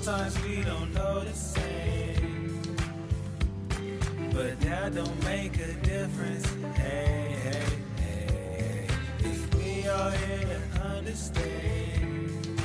Sometimes we don't know the same, but that don't make a difference. Hey, hey, hey, if we are here to understand,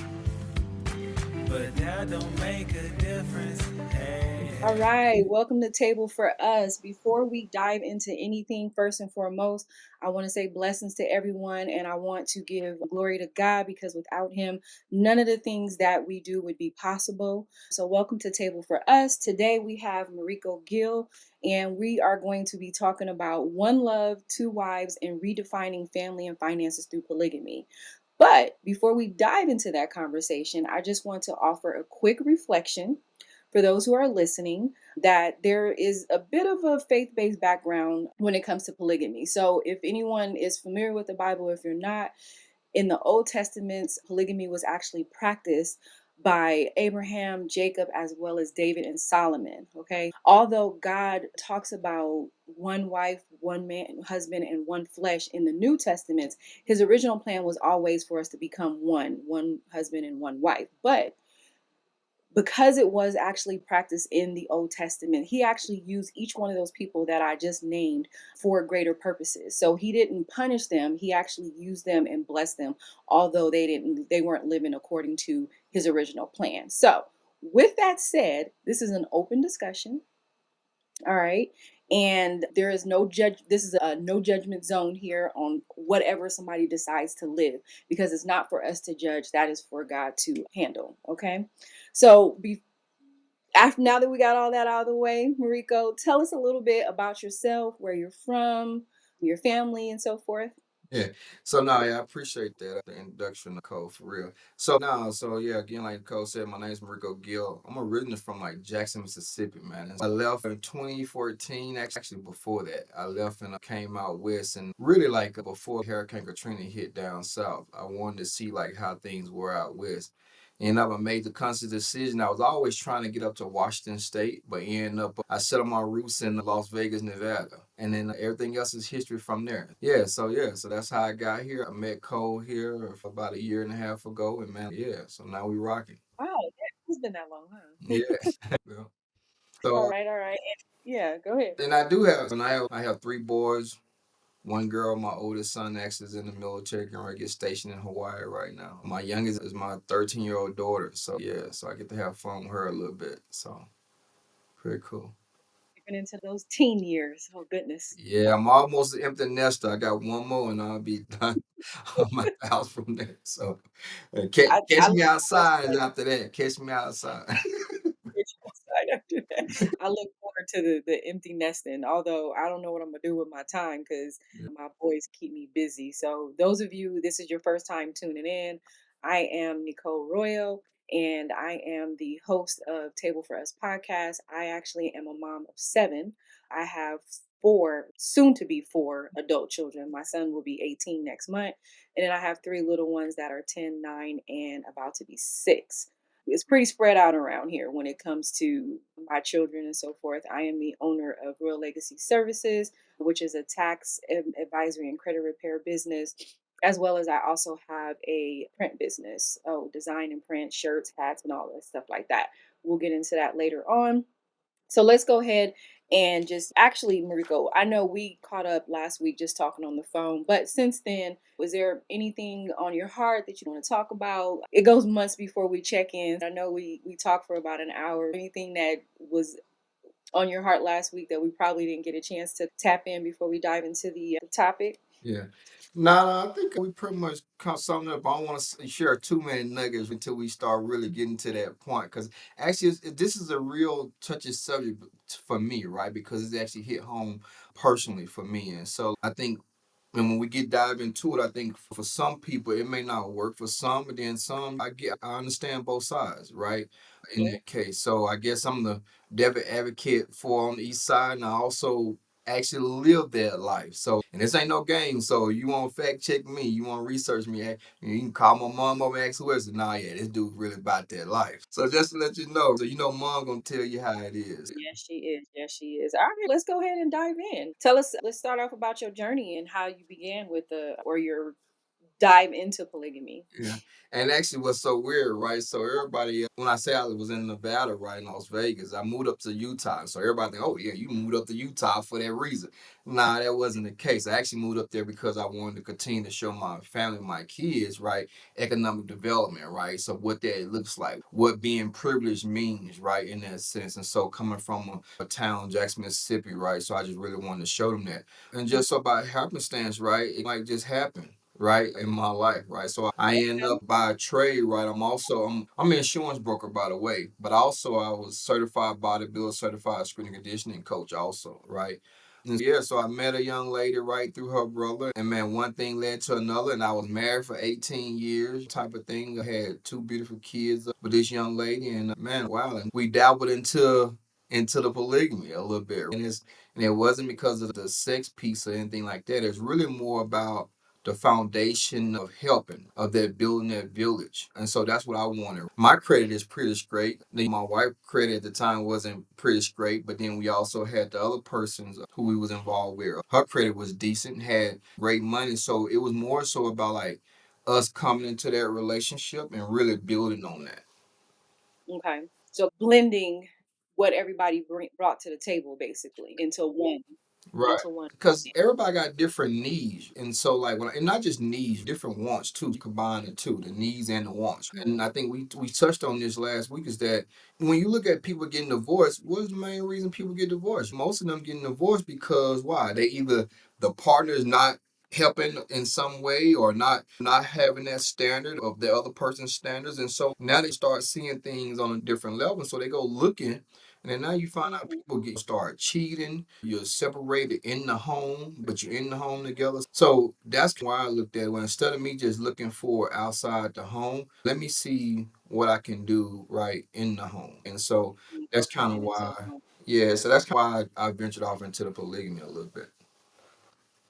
but that don't make a difference. Hey, All hey. right, welcome to Table for Us. Before we dive into anything, first and foremost, I want to say blessings to everyone and I want to give glory to God because without Him, none of the things that we do would be possible. So, welcome to Table for Us. Today we have Marrico Gill and we are going to be talking about one love, two wives, and redefining family and finances through polygamy. But before we dive into that conversation, I just want to offer a quick reflection for those who are listening that there is a bit of a faith-based background when it comes to polygamy. So if anyone is familiar with the Bible, if you're not, in the Old Testament, polygamy was actually practiced by Abraham, Jacob, as well as David and Solomon. Okay. Although God talks about one wife, one man, husband, and one flesh in the New Testament, his original plan was always for us to become one husband and one wife. But because it was actually practiced in the Old Testament, he actually used each one of those people that I just named for greater purposes. So he didn't punish them, he actually used them and blessed them, although they weren't living according to his original plan. So with that said, this is an open discussion. All right. And there is no judge. This is a no judgment zone here on whatever somebody decides to live because it's not for us to judge. That is for God to handle. Okay. So after now that we got all that out of the way, Mariko, tell us a little bit about yourself, where you're from, your family, and so forth. Yeah. So now, yeah, I appreciate that the introduction, Nicole, for real. So now, so yeah, again, like Nicole said, my name's Marrico Gill. I'm originally from like Jackson, Mississippi, man. And I left in 2014. Actually, before that, I left and I came out west, and really like before Hurricane Katrina hit down south, I wanted to see like how things were out west. And I made the conscious decision. I was always trying to get up to Washington State, but ended up I settled my roots in Las Vegas, Nevada, and then everything else is history from there. So that's how I got here. I met Cole here for about a year and a half ago, and man, yeah. So now we rocking. Wow, it's been that long, huh? Yeah. Yeah. All So right, all right. Yeah, go ahead. and I do have, and I have three boys. One girl, my oldest son, actually is in the military, and I get stationed in Hawaii right now. My youngest is my 13-year-old daughter. So yeah, so I get to have fun with her a little bit. So pretty cool. Getting into those teen years. Oh goodness. Yeah, I'm almost an empty nester. I got one more, and I'll be done on my house from there. So catch I me look outside after that. Catch me outside. after that. I look forward to the empty nesting. Although I don't know what I'm gonna do with my time because my boys keep me busy. So those of you, this is your first time tuning in. I am Nicole Royal, and I am the host of Table for Us podcast. I actually am a mom of seven. I have four, soon to be four adult children. My son will be 18 next month. And then I have three little ones that are 10, 9, and about to be 6. It's pretty spread out around here when it comes to my children and so forth. I am the owner of Real Legacy Services, which is a tax advisory and credit repair business, as well as I also have a print business. Oh, design and print shirts, hats, and all that stuff like that. We'll get into that later on. So let's go ahead and just actually, Mariko, I know we caught up last week just talking on the phone, but since then, was there anything on your heart that you want to talk about? It goes months before we check in. I know we talked for about an hour. Anything that was on your heart last week that we probably didn't get a chance to tap in before we dive into the topic? Yeah. No, I think we pretty much caught something up. I don't want to share too many nuggets until we start really getting to that point. Because actually, this is a real touchy subject for me, right? Because it's actually hit home personally for me. And so I think and when we get dive into it, I think for some people it may not work for some, but then some I understand both sides, right? In Yeah. that case. So I guess I'm the devil advocate for on the east side, and I also actually live that life. So, and this ain't no game. So you want to fact check me, you want to research me, you can call my mom over and ask who is it. Nah, yeah, this dude really about that life. So just to let you know, so mom gonna tell you how it is. Yes, she is. Yes, she is. All right, let's go ahead and dive in. Tell us, let's start off about your journey and how you began with the, or your dive into polygamy. Yeah. And actually, what's so weird, right? So everybody, when I say I was in Nevada, right, in Las Vegas, I moved up to Utah. So everybody think, oh yeah, you moved up to Utah for that reason. Nah, that wasn't the case. I actually moved up there because I wanted to continue to show my family, my kids, right, economic development, right. So what that looks like, what being privileged means, right, in that sense. And so coming from a town, Jackson, Mississippi, right. So I just really wanted to show them that. And just so by happenstance, right, it might just happen, right, in my life, right. So I end up by trade, right. I'm an insurance broker, by the way, but also I was certified bodybuilder, certified strength and conditioning coach also, right. And yeah, so I met a young lady right through her brother, and man, one thing led to another, and I was married for 18 years, type of thing. I had two beautiful kids with this young lady, and man, wow, and we dabbled into the polygamy a little bit, and it wasn't because of the sex piece or anything like that. It's really more about the foundation of helping, of that building that village. And so that's what I wanted. My credit is pretty straight. My wife's credit at the time wasn't pretty straight, but then we also had the other persons who we was involved with. Her credit was decent, had great money. So it was more so about like us coming into that relationship and really building on that. Okay. So blending what everybody brought to the table basically Right. into one. Because everybody got different needs. And so like and not just needs, different wants too. Combine the two, the needs and the wants. And I think we touched on this last week is that when you look at people getting divorced, what's the main reason people get divorced? Most of them getting divorced because why? They either the partner is not helping in some way or not having that standard of the other person's standards. And so now they start seeing things on a different level. So they go looking, and then now you find out people start cheating. You're separated in the home, but you're in the home together. So that's why I looked at it. When instead of me just looking for outside the home, let me see what I can do right in the home. And so that's kind of why, yeah. So that's why I ventured off into the polygamy a little bit.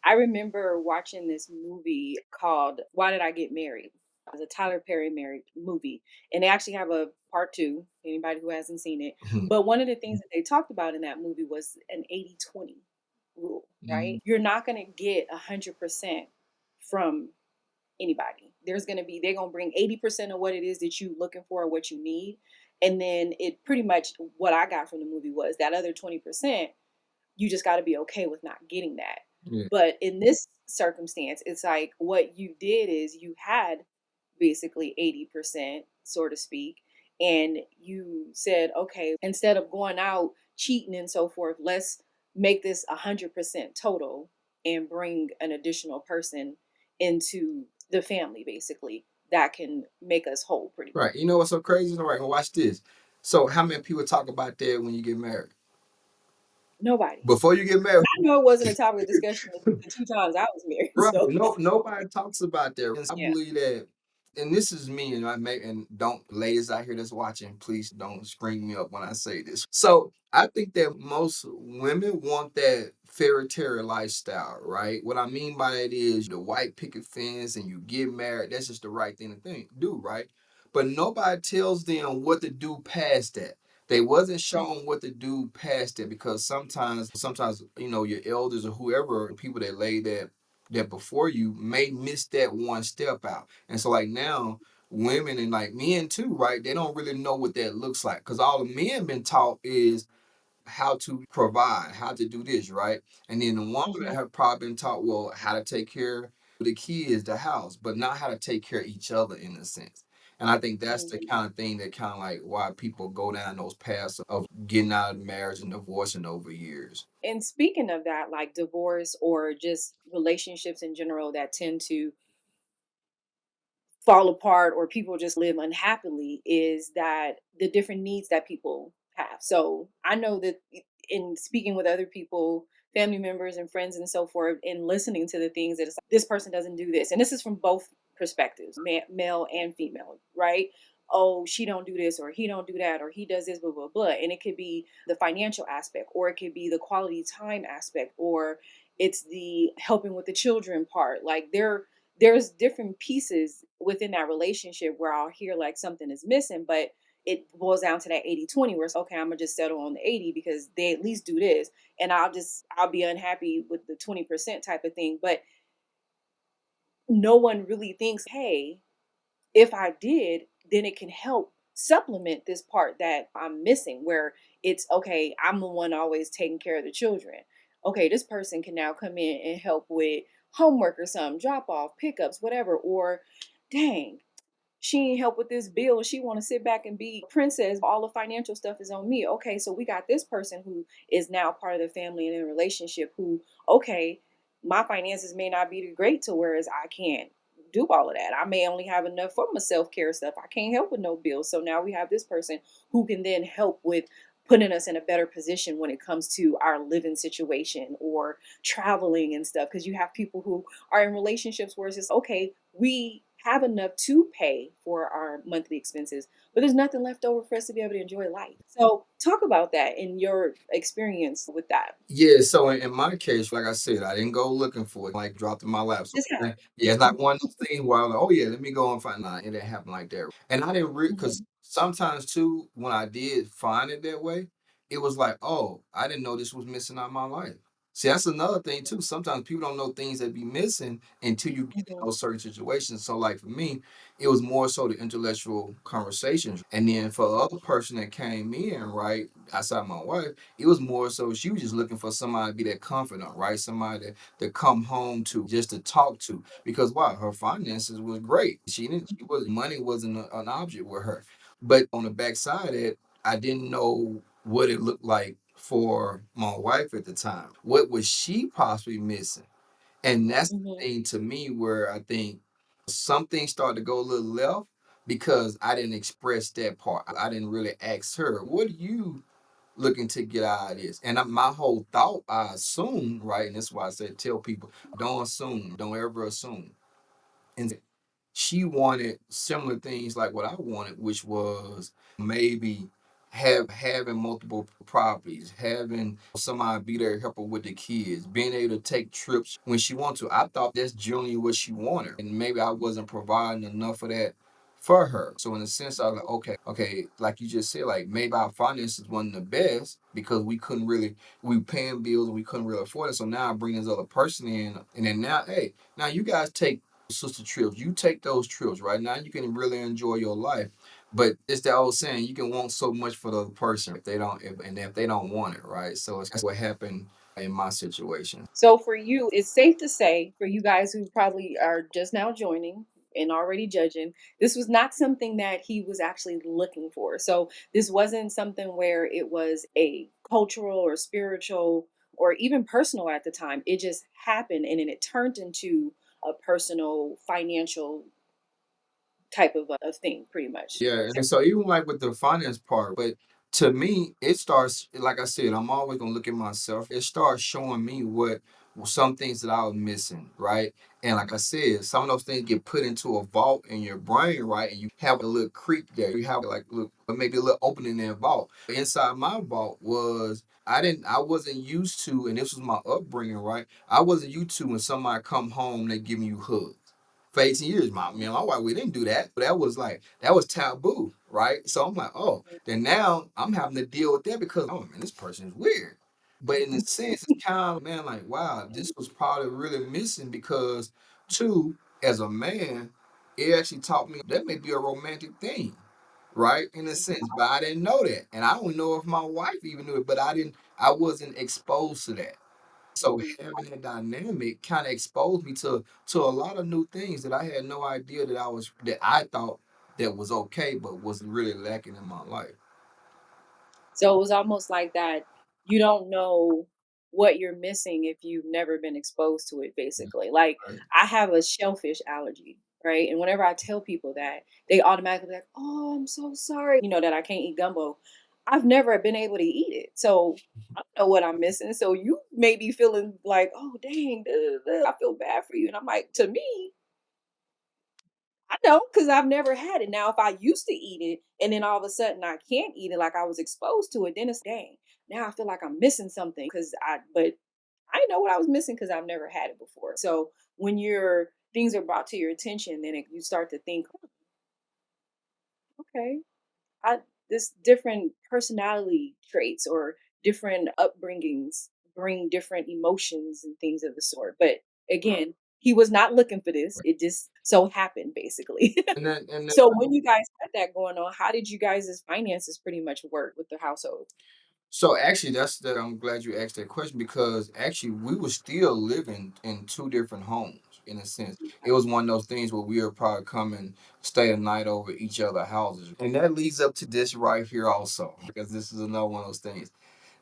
I remember watching this movie called Why Did I Get Married? It was a Tyler Perry married movie. And they actually have a part two, anybody who hasn't seen it. But one of the things that they talked about in that movie was an 80-20 rule, right? You're not going to get 100% from anybody. They're going to bring 80% of what it is that you looking for or what you need. And then it pretty much, what I got from the movie was that other 20%, you just got to be okay with not getting that. Yeah. But in this circumstance, it's like what you did is you had basically 80%, so to speak, and you said, okay, instead of going out cheating and so forth, let's make this 100% total and bring an additional person into the family, basically, that can make us whole pretty much. Right. You know what's so crazy? All right, well, watch this. So how many people talk about that when you get married? Nobody. Before you get married, I know it wasn't a topic of discussion the two times I was married. right? So No, nobody talks about that. And I yeah. believe that, and this is me, and I may, and don't ladies out here that's watching, please don't scream me up when I say this. So I think that most women want that fairy tale lifestyle, right? What I mean by that is the white picket fence, and you get married. That's just the right thing to do, right? But nobody tells them what to do past that. They wasn't shown what to do past it because sometimes your elders or whoever people that lay that before you may miss that one step out. And so like now women and like men too, right? They don't really know what that looks like because all the men been taught is how to provide, how to do this, right? And then the woman have probably been taught, well, how to take care of the kids, the house, but not how to take care of each other in a sense. And I think that's the kind of thing that kind of like why people go down those paths of getting out of marriage and divorcing over years. And speaking of that, like divorce or just relationships in general that tend to fall apart or people just live unhappily, is that the different needs that people have. So I know that in speaking with other people, family members and friends and so forth, and listening to the things that it's like, this person doesn't do this. And this is from both perspectives, male and female, right? Oh, she don't do this or he don't do that or he does this, blah, blah, blah. And it could be the financial aspect or it could be the quality time aspect or it's the helping with the children part. Like there's different pieces within that relationship where I'll hear like something is missing, but it boils down to that 80-20 where it's okay, I'm gonna just settle on the 80 because they at least do this and I'll be unhappy with the 20% type of thing. But no one really thinks, hey, if I did, then it can help supplement this part that I'm missing, where it's okay, I'm the one always taking care of the children. Okay, this person can now come in and help with homework or something, drop off, pickups, whatever. Or dang, she ain't help with this bill. She want to sit back and be princess. All the financial stuff is on me. Okay, so we got this person who is now part of the family and in a relationship who, okay, my finances may not be great to whereas I can't do all of that. I may only have enough for my self-care stuff. I can't help with no bills. So now we have this person who can then help with putting us in a better position when it comes to our living situation or traveling and stuff. Because you have people who are in relationships where it's just okay, we have enough to pay for our monthly expenses, but there's nothing left over for us to be able to enjoy life. So talk about that in your experience with that. Yeah, so in my case, like I said, I didn't go looking for it, like dropped in my lap. So Just happened. yeah, it's not one of those things where I'm like, oh yeah, let me go and find out. It didn't happen like that. And I didn't because Mhm. sometimes too, when I did find it that way, it was like, oh, I didn't know this was missing out of my life. See, that's another thing too. Sometimes people don't know things that be missing until you get in Mhm. those certain situations. So like for me, it was more so the intellectual conversations. And then for the other person that came in, right, outside my wife, it was more so she was just looking for somebody to be that confidant, right? Somebody to come home to, just to talk to. Because why? Her finances was great. She was money wasn't an object with her. But on the backside of it, I didn't know what it looked like for my wife at the time. What was she possibly missing? And that's the Mhm. thing to me where I think something started to go a little left because I didn't express that part. I didn't really ask her, what do you looking to get out of this? And my whole thought, I assumed, right? And that's why I said, tell people, don't assume, don't ever assume. And she wanted similar things like what I wanted, which was maybe having multiple properties, having somebody be there to help her with the kids, being able to take trips when she wants to. I thought that's generally what she wanted, and maybe I wasn't providing enough of that for her. So in a sense, I was like, okay, like you just said, like maybe our finances wasn't the best because we couldn't really we were paying bills and we couldn't really afford it. So now I bring this other person in, and then now, hey, now you guys take sister trips. You take those trips right now. You can really enjoy your life. But it's the old saying: you can want so much for the other person if they don't want it, right? So that's what happened in my situation. So for you, it's safe to say for you guys who probably are just now joining and already judging, this was not something that he was actually looking for. So this wasn't something where it was a cultural or spiritual or even personal at the time. It just happened and then it turned into a personal financial type of thing, pretty much. Yeah, and so even like with the finance part, but to me, it starts like I said, I'm always gonna look at myself. It starts showing me what some things that I was missing, right? And like I said, some of those things get put into a vault in your brain, right? And you have a little creep there. You have like look maybe a little opening in that vault. Inside my vault was I wasn't used to, and this was my upbringing, right? I wasn't used to when somebody come home, they give you hugs for 18 years. Me and my wife, we didn't do that. But that was like, that was taboo, right? So I'm like, oh, then now I'm having to deal with that because, oh man, this person is weird. But in a sense, it's kind of, man, like, wow, this was probably really missing because, two, as a man, it actually taught me that may be a romantic thing, right? In a sense, but I didn't know that. And I don't know if my wife even knew it, but I wasn't exposed to that. So Mhm. having that dynamic kind of exposed me to a lot of new things that I had no idea that I thought that was okay, but was really lacking in my life. So it was almost like that you don't know what you're missing if you've never been exposed to it, basically. Like, Right. I have a shellfish allergy, right? And whenever I tell people that, they automatically like, "Oh, I'm so sorry," that I can't eat gumbo. I've never been able to eat it. So I don't know what I'm missing. So you may be feeling like, "Oh, dang, duh, duh, duh, I feel bad for you." And I'm like, to me, I know, because I've never had it. Now, if I used to eat it and then all of a sudden I can't eat it like I was exposed to it, then it's dang. Now I feel like I'm missing something but I didn't know what I was missing because I've never had it before. So when your things are brought to your attention, then you start to think, "Oh, okay, I this different personality traits or different upbringings bring different emotions and things of the sort." But again, He was not looking for this. It just so happened, basically. And So when you guys had that going on, how did you guys' finances pretty much work with the household? so actually, that's that. I'm glad you asked that question because actually we were still living in two different homes in a sense. It was one of those things where we would probably come and stay a night over each other houses, and that leads up to this right here also because this is another one of those things.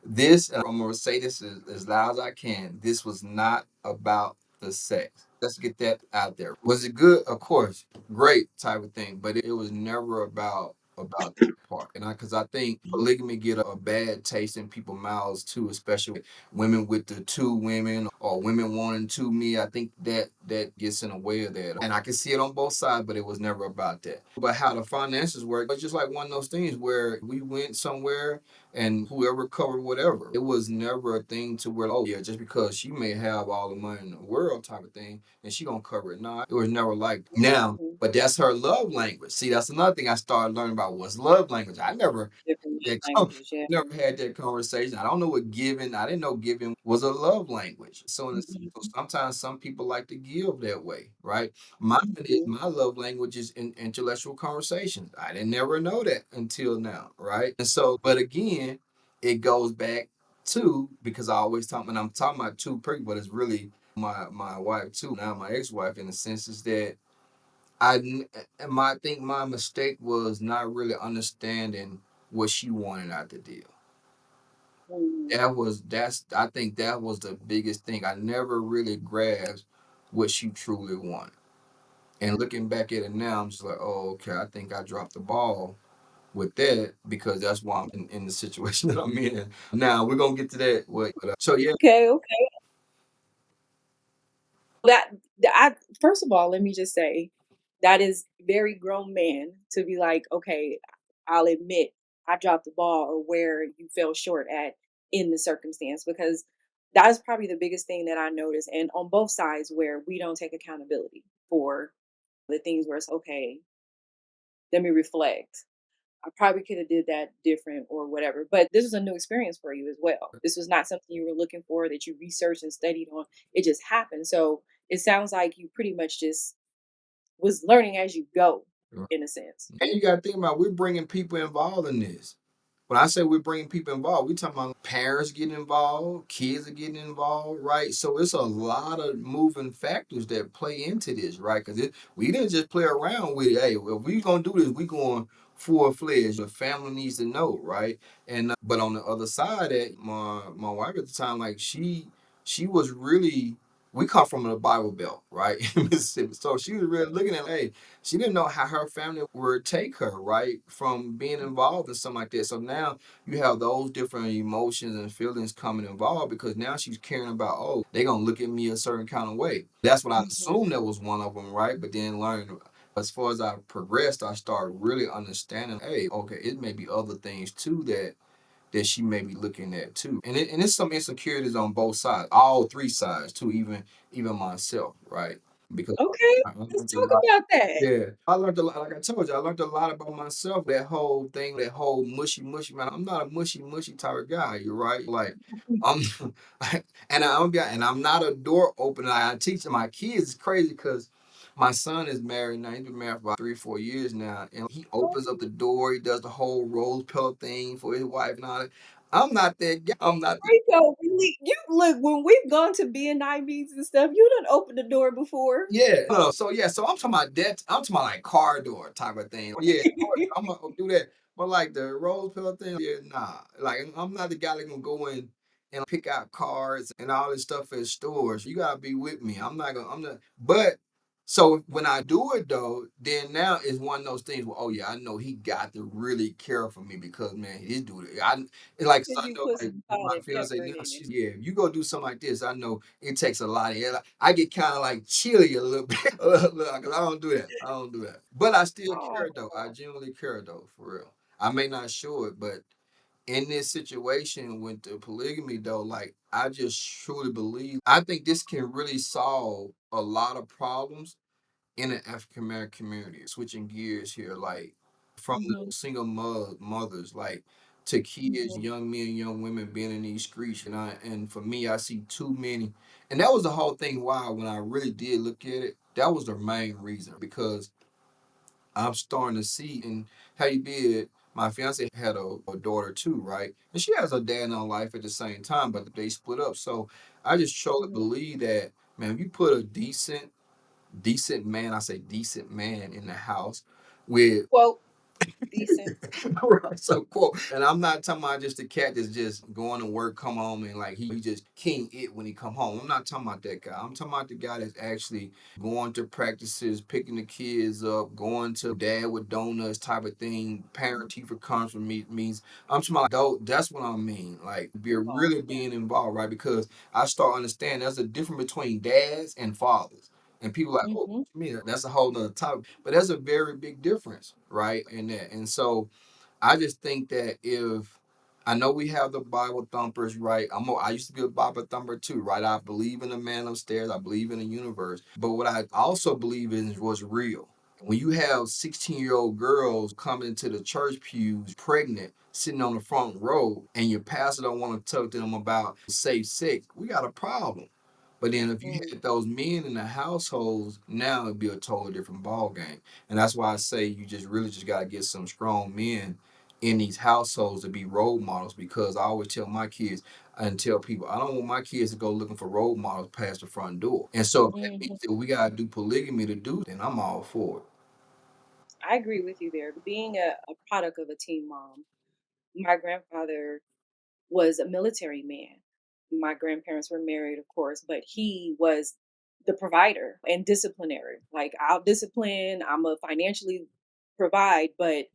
This, and I'm gonna say this as loud as I can. This was not about the sex. Let's get that out there. Was it good? Of course, great type of thing, but it was never about that part. And because I think polygamy get a bad taste in people's mouths too, especially with women with the two women or women wanting two me. I think that gets in the way of that, and I can see it on both sides, but it was never about that. But how the finances work, it's just like one of those things where we went somewhere and whoever covered whatever. It was never a thing to where, oh yeah, just because she may have all the money in the world type of thing and she gonna cover it. Nah, it was never like that. Now, Mhm. but that's her love language. See, that's another thing I started learning about what's love language. I never Different that languages, yeah. never had that conversation. I don't know what giving. I didn't know giving was a love language. So Mhm. sometimes some people like to give that way, right? Mine is Mhm. my love language is in intellectual conversations. I didn't never know that until now, right? And so, but again, it goes back to because I always talk when I'm talking about two people, but it's really my wife too. Now my ex-wife in the sense is that I think my mistake was not really understanding what she wanted out the deal. Mhm. That's I think that was the biggest thing. I never really grasped what she truly wanted. And looking back at it now, I'm just like, oh, okay, I think I dropped the ball with that because that's why I'm in the situation that I'm in. Now we're gonna get to that. So yeah, Okay, okay. That I first of all, let me just say that is very grown man to be like, okay, I'll admit I dropped the ball or where you fell short at in the circumstance because that is probably the biggest thing that I noticed and on both sides where we don't take accountability for the things where it's okay, let me reflect. I probably could have did that different or whatever. But this was a new experience for you as well. This was not something you were looking for that you researched and studied on. It just happened. So it sounds like you pretty much just was learning as you go, in a sense. and you got to think about we're bringing people involved in this. When I say we're bringing people involved, we talking about parents getting involved, kids are getting involved, right? So it's a lot of moving factors that play into this, right? Because we didn't just play around with it. Hey, if we gonna do this, we going full fledged. The family needs to know, right? And but on the other side, that my wife at the time, like she was really. We come from the Bible Belt, right, in Mississippi. So she was really looking at, hey, she didn't know how her family would take her, right, from being involved in something like that. So now you have those different emotions and feelings coming involved because now she's caring about, oh, they're gonna look at me a certain kind of way. That's what I Mhm. assumed that was one of them, right? But then learn as far as I progressed, I started really understanding, hey, okay, it may be other things too that she may be looking at too. And it's some insecurities on both sides, all three sides too, even myself, right? Because Okay, I let's learned a talk lot. about that. Yeah, I learned a lot. Like I told you, I learned a lot about myself. That whole thing, that whole mushy, mushy man. I'm not a mushy, mushy type of guy. You're right. Like I'm, and I'm not a door opener. I teach my kids. It's crazy because my son is married now. He's been married for about 3, 4 years now, and he opens up the door. He does the whole rose pillow thing for his wife and all that. I'm not that guy. I'm not. Rico, really, you look when we've gone to BNI meetings and stuff, you done opened the door before. Yeah, no, so yeah, so I'm talking about that. I'm talking about like car door type of thing. Yeah, I'm gonna do that. But like the rose pillow thing, yeah, nah. Like I'm not the guy that gonna go in and pick out cars and all this stuff at stores. You gotta be with me. I'm not gonna. I'm not. But so when I do it though, then now it's one of those things where oh yeah, I know he got to really care for me because man, he dude. It's like Because Sunday, you put like some with thought my and fiance effort now, in it. she's yeah. If you go do something like this, I know it takes a lot of. I get kind of like chilly a little bit. Cause I don't do that. I don't do that. But I still Oh, care though. I genuinely care though, for real. I may not show it, but in this situation with the polygamy though, like I just truly believe I think this can really solve a lot of problems in the African American community. Switching gears here, like from the mhm. single mothers, like to kids, Mhm. young men, young women being in these streets. And for me, I see too many. And that was the whole thing why when I really did look at it, that was the main reason because I'm starting to see and how you did. My fiance had a daughter too, right? And she has a dad in her life at the same time, but they split up. So I just truly Mhm. believe that, man, if you put a decent man, I say decent man in the house with Quote, decent. right, so cool. And I'm not talking about just the cat that's just going to work, come home, and like he just king it when he come home. I'm not talking about that guy. I'm talking about the guy that's actually going to practices, picking the kids up, going to dad with donuts type of thing. Parent teacher comes from me means I'm talking about though. That's what I mean. Like be Involved. really being involved, right? Because I start understanding there's a difference between dads and fathers. And people like, oh, Mhm. what you mean? That's a whole nother topic. But there's a very big difference, right? In that. And so I just think that if I know we have the Bible thumpers, right? I used to be a Bible thumper too, right? I believe in the man upstairs. I believe in the universe. But what I also believe in is what's real. When you have 16-year-old girls coming into the church pews pregnant, sitting on the front row, and your pastor don't want to talk to them about safe sex, we got a problem. But then if you Mm. had those men in the households, now it'd be a totally different ball game. And that's why I say you just really just gotta get some strong men in these households to be role models because I always tell my kids and tell people I don't want my kids to go looking for role models past the front door. And so if that Mhm. means that we gotta do polygamy to do, then I'm all for it. I agree with you there. Being a product of a teen mom, my grandfather was a military man. My grandparents were married, of course, but he was the provider and disciplinary. Like, I'll discipline, I'm a financially provide, but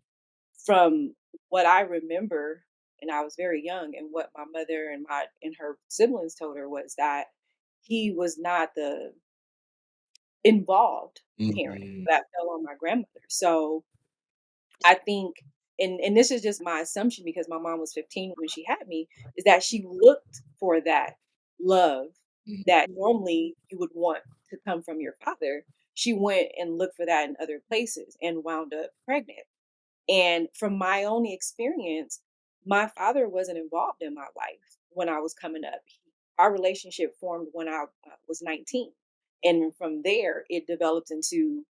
from what I remember, and I was very young, and what my mother and her siblings told her was that he was not the involved parent Mhm. that fell on my grandmother. So I think, and this is just my assumption because my mom was 15 when she had me, is that she looked for that love that normally you would want to come from your father. She went and looked for that in other places and wound up pregnant. And from my own experience, my father wasn't involved in my life when I was coming up. Our relationship formed when I was 19. And from there, it developed into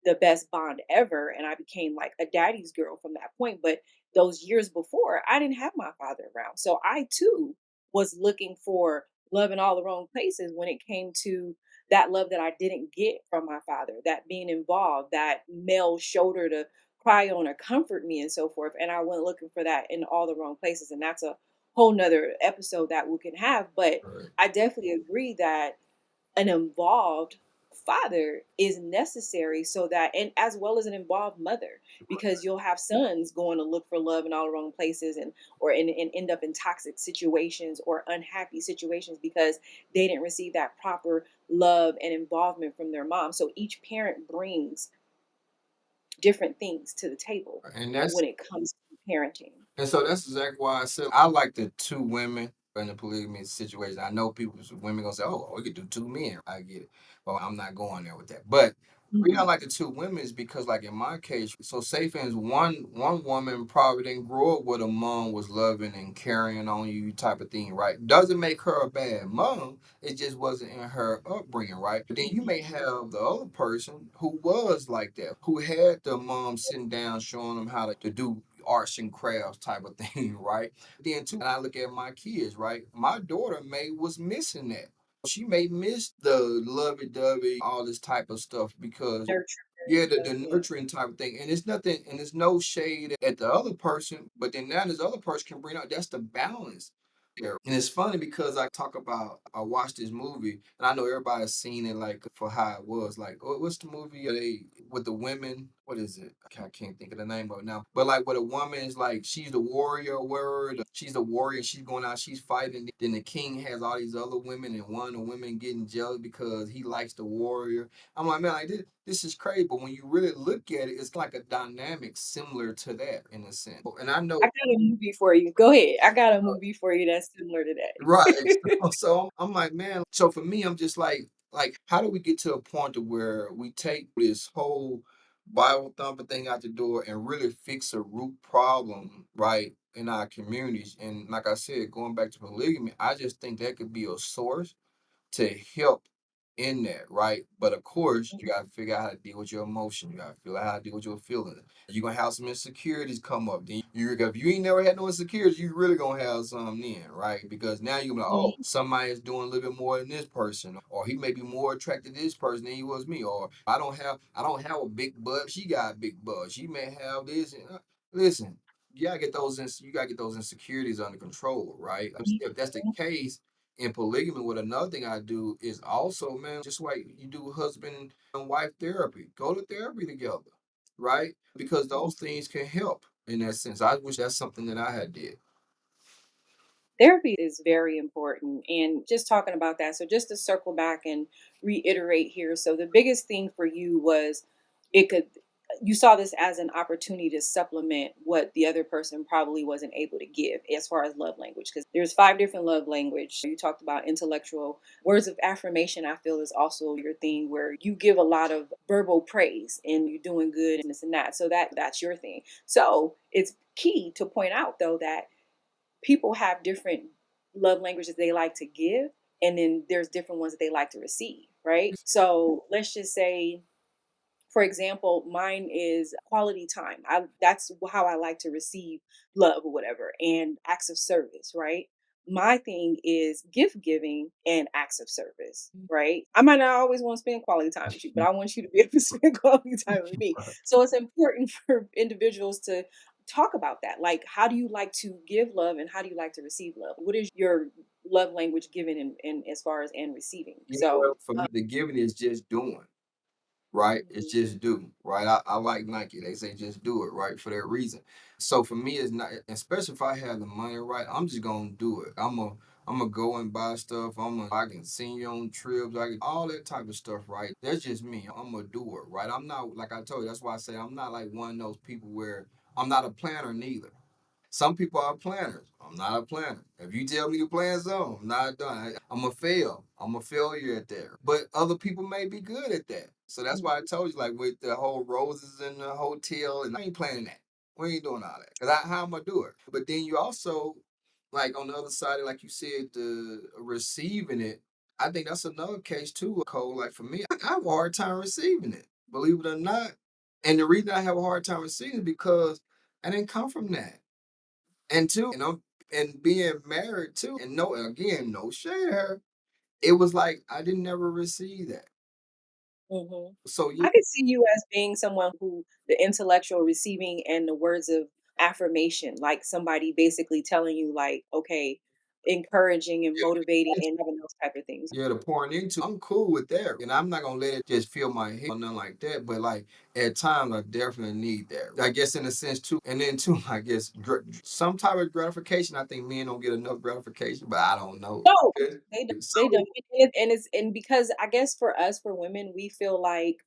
the best bond ever. And I became like a daddy's girl from that point. But those years before, I didn't have my father around. So I too was looking for love in all the wrong places when it came to that love that I didn't get from my father, that being involved, that male shoulder to cry on or comfort me and so forth. And I went looking for that in all the wrong places. And that's a whole nother episode that we can have. But Right. I definitely agree that an involved father is necessary so that, and as well as an involved mother, because you'll have sons going to look for love in all the wrong places and end up in toxic situations or unhappy situations because they didn't receive that proper love and involvement from their mom. So each parent brings different things to the table And that's when it comes to parenting. And so that's exactly why I said I like the two women in a polygamy situation. I know people, women gonna say, "Oh, we could do two men." I get it, but I'm not going there with that. But the reason I Mhm. like the two women is because, like in my case, so say for instance, one woman probably didn't grow up with a mom was loving and carrying on you type of thing, right? Doesn't make her a bad mom. It just wasn't in her upbringing, right? But then you may have the other person who was like that, who had the mom sitting down showing them how to do arts and crafts type of thing, right? Then too, and I look at my kids, right? My daughter May was missing that. She may miss the lovey-dovey, all this type of stuff because yeah, Nurture. the Yeah. nurturing type of thing. And it's nothing, and it's no shade at the other person, but then now this other person can bring out that's the balance there. And it's funny because I talk about I watched this movie and I know everybody's seen it like for how it was. Like, what's the movie they with the women? What is it? I can't think of the name of it now. But like, where the woman is like, she's the warrior word. She's the warrior. She's going out. She's fighting. Then the king has all these other women, and one of the women getting jealous because he likes the warrior. I'm like, man, like this is crazy. But when you really look at it, it's like a dynamic similar to that in a sense. And I know I got a movie for you. Go ahead. I got a movie for you that's similar to right. that. So I'm like, man. So for me, I'm just like, how do we get to a point to where we take this whole Bible thumping thing out the door and really fix a root problem, right, in our communities. And like I said, going back to polygamy, I just think that could be a source to help in that, right? But of course, you gotta figure out how to deal with your emotion. You gotta figure out how to deal with your feelings. You're gonna have some insecurities come up. Then if you ain't never had no insecurities, you really gonna have some then, right? Because now you're gonna be like, oh, Mhm. somebody is doing a little bit more than this person, or he may be more attracted to this person than he was me, or I don't have a big butt. She got a big butt. She may have this. Listen, you gotta get those insecurities under control, right? If that's the case in polygamy, what another thing I do is also, man, just like you do husband and wife therapy, go to therapy together, right? Because those things can help in that sense. I wish that's something that I had did. Therapy is very important. And just talking about that, so just to circle back and reiterate here. So the biggest thing for you was it could you saw this as an opportunity to supplement what the other person probably wasn't able to give as far as love language, because there's five different love language. You talked about intellectual words of affirmation. I feel is also your thing, where you give a lot of verbal praise and you're doing good and this and that, so that's your thing. So it's key to point out though that people have different love languages they like to give, and then there's different ones that they like to receive, right? So let's just say, for example, mine is quality time. That's how I like to receive love or whatever, and acts of service, right? My thing is gift giving and acts of service, right? I might not always want to spend quality time with you, but I want you to be able to spend quality time with me. So it's important for individuals to talk about that. Like, how do you like to give love and how do you like to receive love? What is your love language giving and as far as and receiving? You know So, what? For me, the giving is just doing. Right? It's mhm, just do, right? I like Nike. They say just do it, right? For that reason. So for me, it's not, especially if I have the money, right? I'm just gonna do it. I'm gonna go and buy stuff. I can send you on trips. I can all that type of stuff, right? That's just me. I'm gonna do it, right? I'm not like I told you. That's why I say I'm not like one of those people where I'm not a planner neither. Some people are planners. I'm not a planner. If you tell me to plan something, I'm not done. I'm a fail. I'm a failure at that. But other people may be good at that. So that's why I told you, like with the whole roses in the hotel, and I ain't planning that. We ain't doing all that. Cause how am I do it? But then you also, like on the other side, like you said, the receiving it. I think that's another case too, Cole. Like for me, I have a hard time receiving it. Believe it or not. And the reason I have a hard time receiving it because I didn't come from that. And two, and being married too, and no, again, no shade at her. It was like I didn't never receive that. mhm. So yeah, I could see you as being someone who the intellectual receiving and the words of affirmation, like somebody basically telling you, like, okay, encouraging and motivating and having those type of things. yeah, the pouring into, I'm cool with that, and I'm not gonna let it just fill my head or nothing like that. But like at times, I definitely need that. I guess in a sense too, and then too, I guess some type of gratification. I think men don't get enough gratification, but I don't know. No, Okay. they don't. So They don't. And because I guess for us, for women, we feel like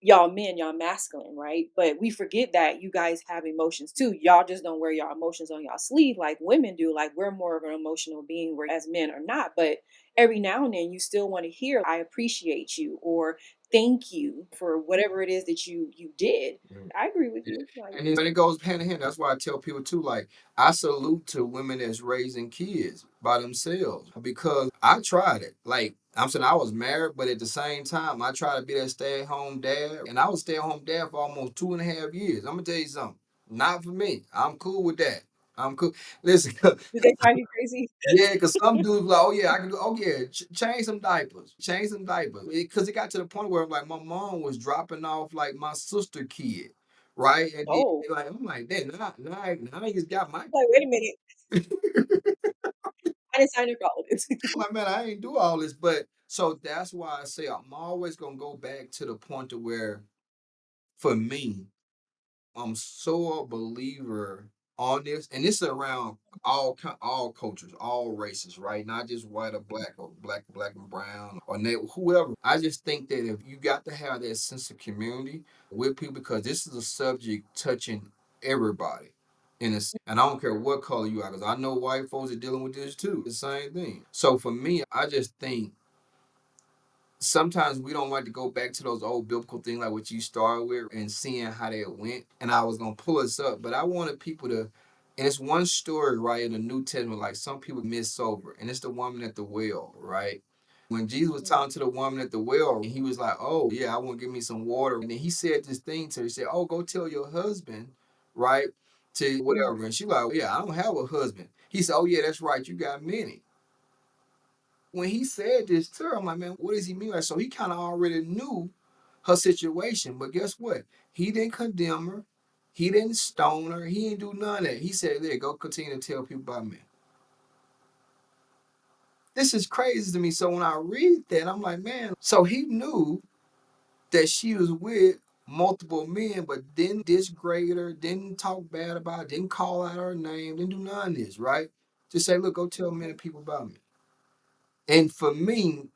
y'all men, y'all masculine, right? But we forget that you guys have emotions too. Y'all just don't wear y'all emotions on y'all sleeve like women do. Like we're more of an emotional being, whereas men are not. But every now and then you still want to hear, I appreciate you or thank you for whatever it is that you did. mm, I agree with yeah. you. Like, And it goes hand in hand. That's why I tell people too, like, I salute to women that's raising kids by themselves because I tried it. Like, I'm saying I was married, but at the same time, I tried to be that stay at home dad. And I was stay at home dad for almost 2.5 years. I'm going to tell you something. Not for me. I'm cool with that. I'm cool. Listen, did they find you crazy? yeah, because some dudes like, oh yeah, I can do. Oh yeah, change some diapers, change some diapers. Because it got to the point where like my mom was dropping off like my sister kid, right? And then Oh, like I'm like, damn, now I just got my. like wait a minute. I didn't sign up for all of this. I'm like, man, I ain't do all this, but so that's why I say I'm always gonna go back to the point to where, for me, I'm so a believer on this, and this is around all cultures, all races, right? Not just white or black and brown or whoever. I just think that if you got to have that sense of community with people, because this is a subject touching everybody. And I don't care what color you are, because I know white folks are dealing with this too. The same thing. So for me, I just think sometimes we don't like to go back to those old biblical things like what you started with and seeing how they went. And I was gonna pull us up, but I wanted people to, and it's one story right in the New Testament, like some people miss over, and it's the woman at the well, right? When Jesus was Mhm. talking to the woman at the well, and he was like, "Oh yeah, I want to give me some water," and then he said this thing to her. He said, "Oh, go tell your husband, right, to Mhm. whatever." And she like, "Yeah, I don't have a husband." He said, "Oh yeah, that's right, you got many." When he said this to her, I'm like, man, what does he mean? Like, so he kind of already knew her situation. But guess what? He didn't condemn her. He didn't stone her. He didn't do none of that. He said, there, go continue to tell people about me. This is crazy to me. So when I read that, I'm like, man, so he knew that she was with multiple men, but didn't disgrade her, didn't talk bad about her, didn't call out her name, didn't do none of this, right? Just say, look, go tell many people about me. And for me,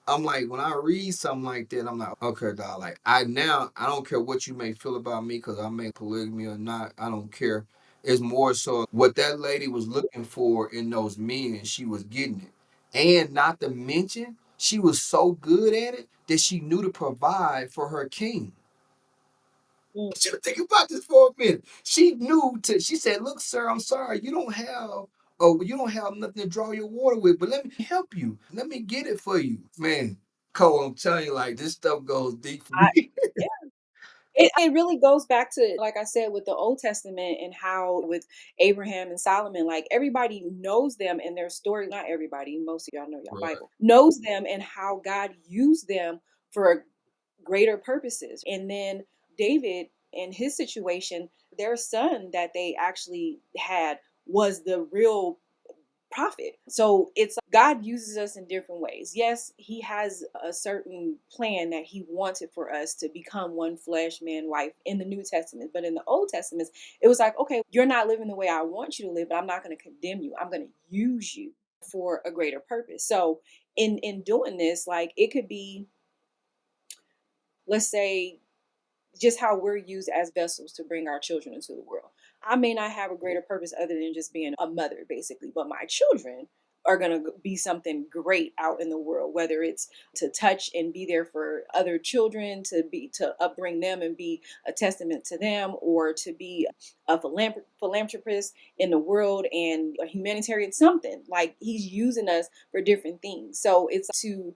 I'm like, when I read something like that, I'm like, okay, dog. Like, I don't care what you may feel about me because I make polygamy or not. I don't care. It's more so what that lady was looking for in those men, and she was getting it. And not to mention, she was so good at it that she knew to provide for her king. Mhm. She was thinking about this for a minute. She knew to. She said, "Look, sir, I'm sorry. You don't have. Oh, you don't have nothing to draw your water with, but let me help you. Let me get it for you, man." Cole, I'm telling you, like this stuff goes deep for I me. yeah. It really goes back to, like I said, with the Old Testament and how with Abraham and Solomon, like everybody knows them and their story. Not everybody, most of y'all know y'all Right. Bible, knows them and how God used them for greater purposes. And then David and his situation, their son that they actually had was the real prophet. So it's God uses us in different ways. Yes, he has a certain plan that he wanted for us to become one flesh, man, wife in the New Testament. But in the Old Testament, it was like, okay, you're not living the way I want you to live, but I'm not going to condemn you. I'm going to use you for a greater purpose. So in doing this, like it could be, let's say, just how we're used as vessels to bring our children into the world. I may not have a greater purpose other than just being a mother, basically, but my children are going to be something great out in the world, whether it's to touch and be there for other children, to upbring them and be a testament to them, or to be a philanthropist in the world and a humanitarian, something like he's using us for different things. So it's to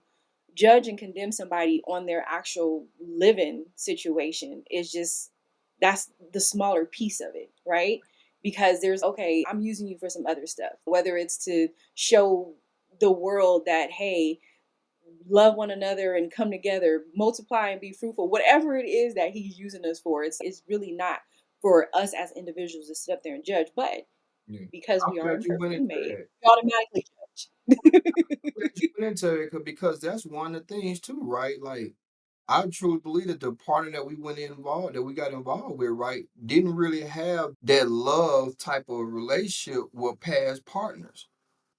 judge and condemn somebody on their actual living situation is just, that's the smaller piece of it, right? Because there's, okay, I'm using you for some other stuff, whether it's to show the world that, hey, love one another and come together, multiply and be fruitful, whatever it is that he's using us for. It's really not for us as individuals to sit up there and judge, but Yeah. because I'm we are glad you went imperfectly into made, that. we automatically I'm glad you went into it because that's one of the things too, right? Like I truly believe that the partner that we got involved with, right, didn't really have that love type of relationship with past partners.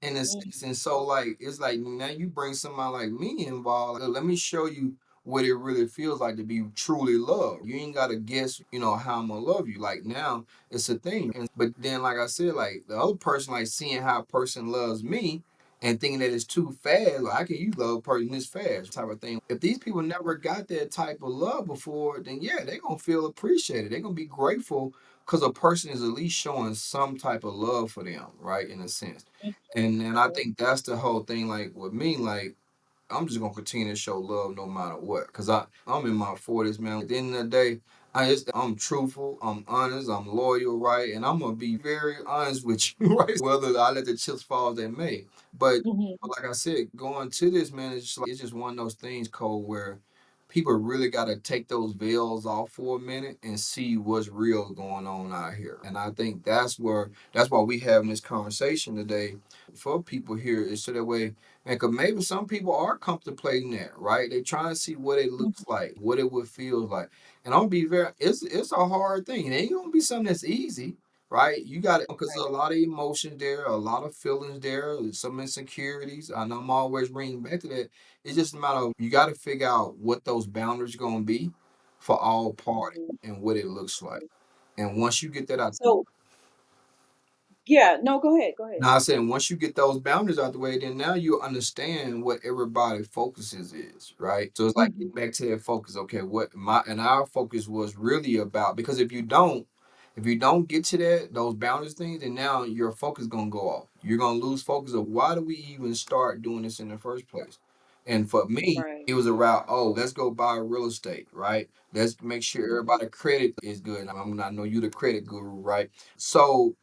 In a judge. sense. And so like it's like now you bring somebody like me involved. Like, let me show you what it really feels like to be truly loved. You ain't gotta guess, how I'm gonna love you. Like now it's a thing. And but then like I said, like the other person like seeing how a person loves me and thinking that it's too fast, like I can you love a person this fast type of thing. If these people never got that type of love before, then yeah, they're gonna feel appreciated. They're gonna be grateful because a person is at least showing some type of love for them, right? In a sense. And I think that's the whole thing. Like with me, like I'm just gonna continue to show love no matter what. Cause I'm in my 40s, man. At the end of the day, I'm truthful, I'm honest, I'm loyal, right? And I'm gonna be very honest with you, right? Whether I let the chips fall as they may. But, Mhm. like I said, going to this, man, it's just one of those things, Cole, where people really gotta take those veils off for a minute and see what's real going on out here. And I think that's why we having this conversation today for people here is so that way, and cause maybe some people are contemplating that, right? They trying to see what it looks Mhm. like, what it would feel like. And I'll be very, it's a hard thing. It ain't gonna be something that's easy, right? You got it, because there's a lot of emotions there, a lot of feelings there, some insecurities. I know I'm always bringing back to that. It's just a matter of you got to figure out what those boundaries gonna be for all parties Mhm. and what it looks like. And once you get that out, So Yeah, no, go ahead, go ahead. Now I said once you get those boundaries out the way, then now you understand what everybody focuses is, right? So it's like Mhm. getting back to that focus. Okay, what my and our focus was really about, because if you don't get to those boundaries things, then now your focus gonna go off. You're gonna lose focus of why do we even start doing this in the first place? And for me, Right. it was around, oh, let's go buy real estate, right? Let's make sure Mhm. everybody credit is good. I know you the credit guru, right? So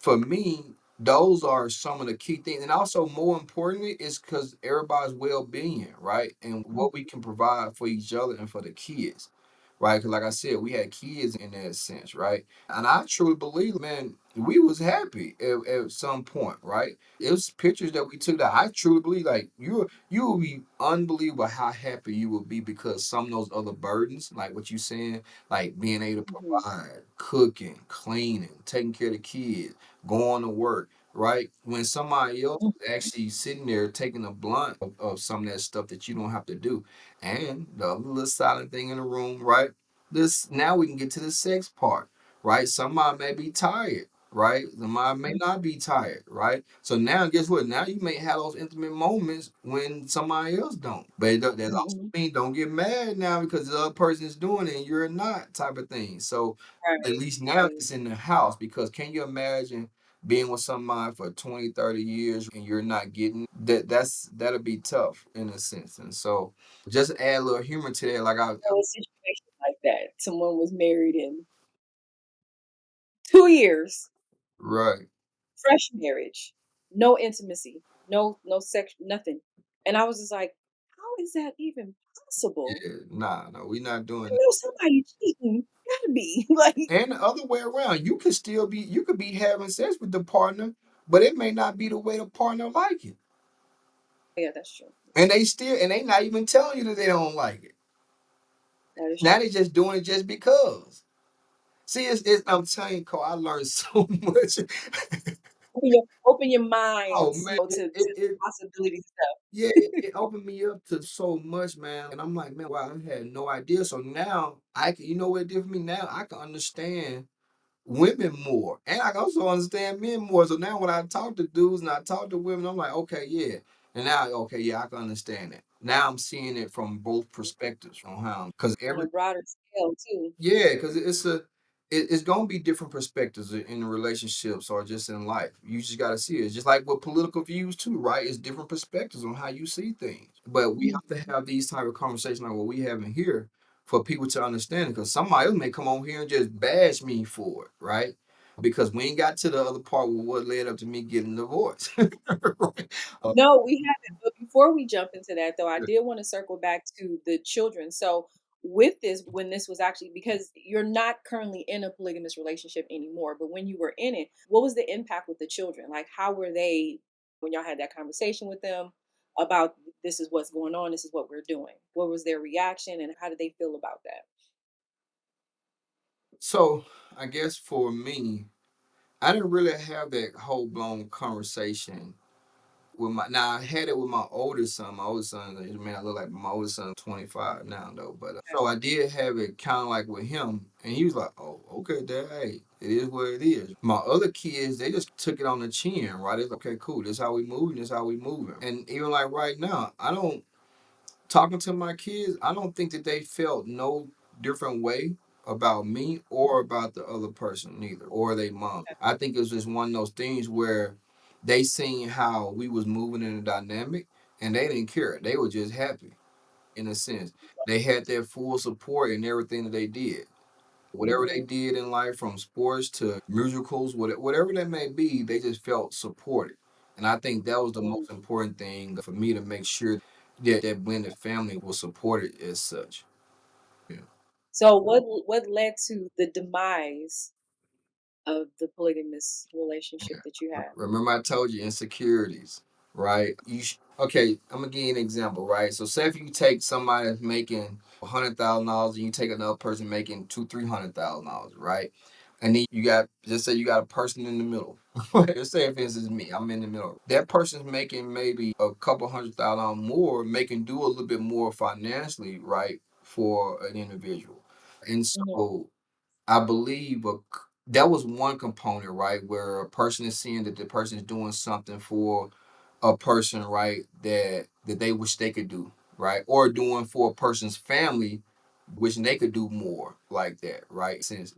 for me, those are some of the key things. And also, more importantly, is because everybody's well being, right? And what we can provide for each other and for the kids, right? Because, like I said, we had kids in that sense, right? And I truly believe, man, we was happy at some point, right? It was pictures that we took that I truly believe, like, you will be unbelievable how happy you will be because some of those other burdens, like what you saying, like being able to Mhm. provide, cooking, cleaning, taking care of the kids, going to work, right? When somebody else Mhm. is actually sitting there taking a blunt of some of that stuff that you don't have to do. And the other little silent thing in the room, right? This now we can get to the sex part, right? Somebody may be tired, right? Somebody may not be tired, right? So now guess what? Now you may have those intimate moments when somebody else don't. But that also Mhm. means don't get mad now because the other person is doing it and you're not, type of thing. So at Right, least now right. it's in the house, because can you imagine being with somebody for 20, 30 years and you're not getting that? That'll be tough in a sense. And so just add a little humor to that. Like I So a situation like that, someone was married in 2 years, right. fresh marriage, no intimacy, no sex, nothing. And I was just like, "How is that even possible? Yeah, nah, no, we not doing I that. know somebody cheating, gotta be." Like, And the other way around, you could be having sex with the partner, but it may not be the way the partner like it. yeah, that's true. That's And true. they not even telling you that they don't like it. That is Now true. they just doing it just because. See, I'm telling you, Cole, I learned so much. Open your Oh minds, man, to it, the it possibilities of stuff. yeah, it opened me up to so much, man. And I'm like, man, wow, I had no idea. So now I can, you know what it did for me? Now I can understand women more, and I can also understand men more. So now when I talk to dudes and I talk to women, I'm like, okay, yeah. And now, okay, yeah, I can understand it. Now I'm seeing it from both perspectives, from how, because On every a broader scale too. yeah, because it's gonna be different perspectives in relationships or just in life. You just gotta see it. It's just like with political views too, right? It's different perspectives on how you see things. But we have to Mhm. have these type of conversations like what we have in here for people to understand it. Because somebody else may come on here and just bash me for it, right? Because we ain't got to the other part with what led up to me getting divorced. Right? No, we haven't. But before we jump into that, though, I did want to circle back to the children. So, with this, when this was actually, because you're not currently in a polygamous relationship anymore, but when you were in it, what was the impact with the children? Like, how were they when y'all had that conversation with them about this is what's going on, this is what we're doing? What was their reaction, and how did they feel about that? So I guess for me, I didn't really have that whole blown conversation with my now I had it with my oldest son. My oldest son, man, I look like my oldest son 25 now though. But so I did have it kind of like with him, and he was like, "Oh, okay, Dad, hey, it is what it is." My other kids, they just took it on the chin, right? It's like, okay, cool. This how we moving. This how we moving. And even like right now, I don't talking to my kids. I don't think that they felt no different way about me or about the other person neither, or they mom. I think it was just one of those things where they seen how we was moving in a dynamic and they didn't care. They were just happy in a sense. They had their full support in everything that they did. Whatever they Mhm. did in life, from sports to musicals, whatever that may be, they just felt supported. And I think that was the Mhm. most important thing for me to make sure that that blended family was supported as such. Yeah. So, what led to the demise of the polygamous relationship Yeah. that you had? Remember, I told you insecurities, right? Okay, I'm gonna give you an example, right? So, say if you take somebody that's making $100,000 and you take another person making $300,000, right? And then you got just say you got a person in the middle. Just say if this is me, I'm in the middle. That person's making maybe a couple $100,000 more, making do a little bit more financially, right, for an individual. And Mhm. so I believe that was one component, right? Where a person is seeing that the person is doing something for a person, right? That they wish they could do, right? Or doing for a person's family, wishing they could do more like that, right? Since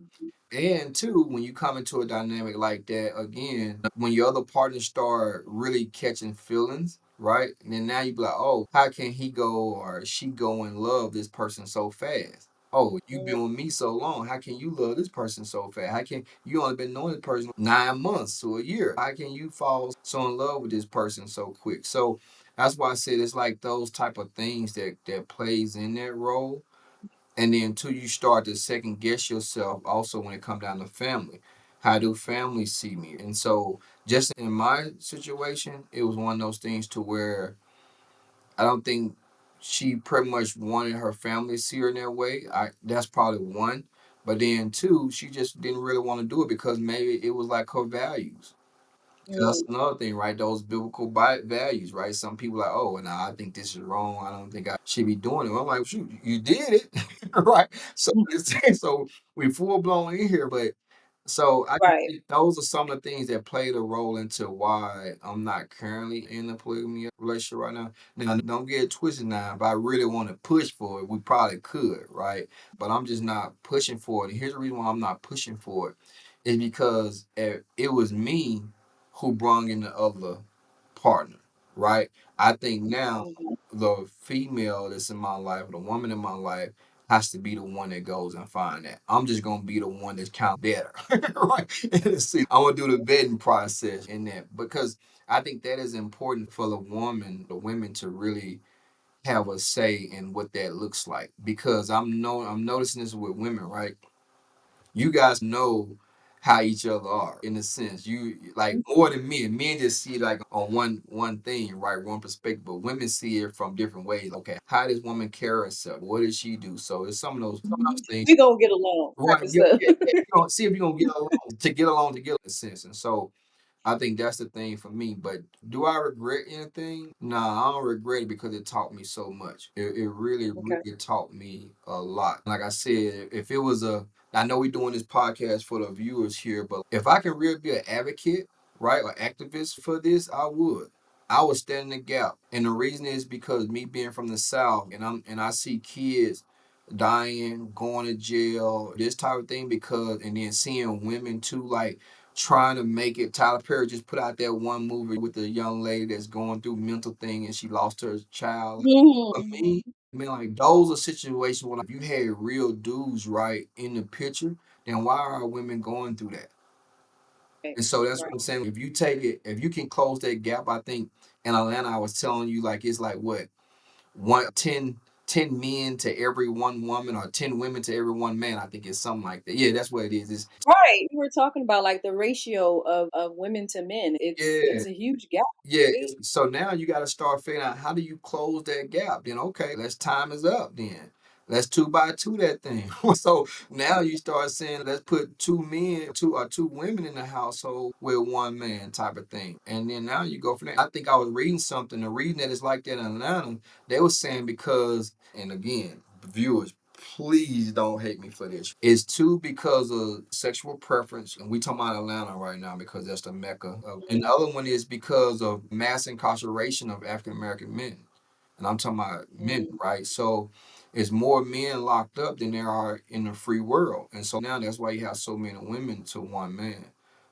and two, when you come into a dynamic like that, again, when your other partners start really catching feelings, right? And then now you be like, oh, how can he go or she go and love this person so fast? Oh, you've Mhm. been with me so long. How can you love this person so fast? How can you only been knowing this person 9 months to a year? How can you fall so in love with this person so quick? So that's why I said it's like those type of things that plays in that role. And then until you start to second guess yourself also when it comes down to family. How do families see me? And so just in my situation, it was one of those things to where I don't think she pretty much wanted her family to see her in that way. I That's probably one. But then two, she just didn't really want to do it because maybe it was like her values. That's Mm. another thing, right? Those biblical values, right? Some people are like, oh, and I think this is wrong. I don't think I should be doing it. Well, I'm like, shoot, you did it, right? So, so we full blown in here, but so I just Right. think those are some of the things that played a role into why I'm not currently in a polygamy relationship right now. Now, don't get it twisted now. If I really want to push for it, we probably could, right? But I'm just not pushing for it. And here's the reason why I'm not pushing for it is because it was me who brung in the other partner, right? I think now Mhm. the female that's in my life, the woman in my life, has to be the one that goes and find that. I'm just gonna be the one that's kind of better, right? See, I'm gonna do the vetting process in that because I think that is important for the women to really have a say in what that looks like. Because I'm noticing this with women, right? You guys know how each other are in a sense. You like more than men. Men just see like on one thing, right? One perspective, but women see it from different ways. Okay, how does woman carry herself? What does she do? So it's some of those things. We gonna get along type Right? of Yeah, stuff. yeah, yeah. You know, see if you're gonna get along together in a sense. And so I think that's the thing for me. But do I regret anything? Nah, I don't regret it because it taught me so much. It really, Okay. really taught me a lot. Like I said, if it was I know we're doing this podcast for the viewers here, but if I can really be an advocate, right, or activist for this, I would. I would stand in the gap. And the reason is because me being from the South and I see kids dying, going to jail, this type of thing because and then seeing women too like trying to make it. Tyler Perry just put out that one movie with the young lady that's going through mental thing and she lost her child. For Mhm. me, I mean, like those are situations when if you had real dudes right in the picture, then why are women going through that? Right. And so that's what Right. I'm saying. If you take it, if you can close that gap, I think in Atlanta, I was telling you like it's like what one 10 men to every one woman or 10 women to every one man. I think it's something like that. Yeah, that's what it is. It's Right. We were talking about like the ratio of women to men. It's yeah. a huge gap. Yeah, Right? so now you got to start figuring out how do you close that gap. Then okay, let's time is up. Then let's two by two that thing. So now you start saying let's put two men, two women in the household with one man type of thing. And then now you go from there. I think I was reading something. The reading that is like that in Atlanta, they were saying because, and again, viewers, please don't hate me for this. It's two because of sexual preference, and we talking about Atlanta right now because that's the mecca. And the other one is because of mass incarceration of African American men, and I'm talking about men, Mhm. right? So it's more men locked up than there are in the free world, and so now that's why you have so many women to one man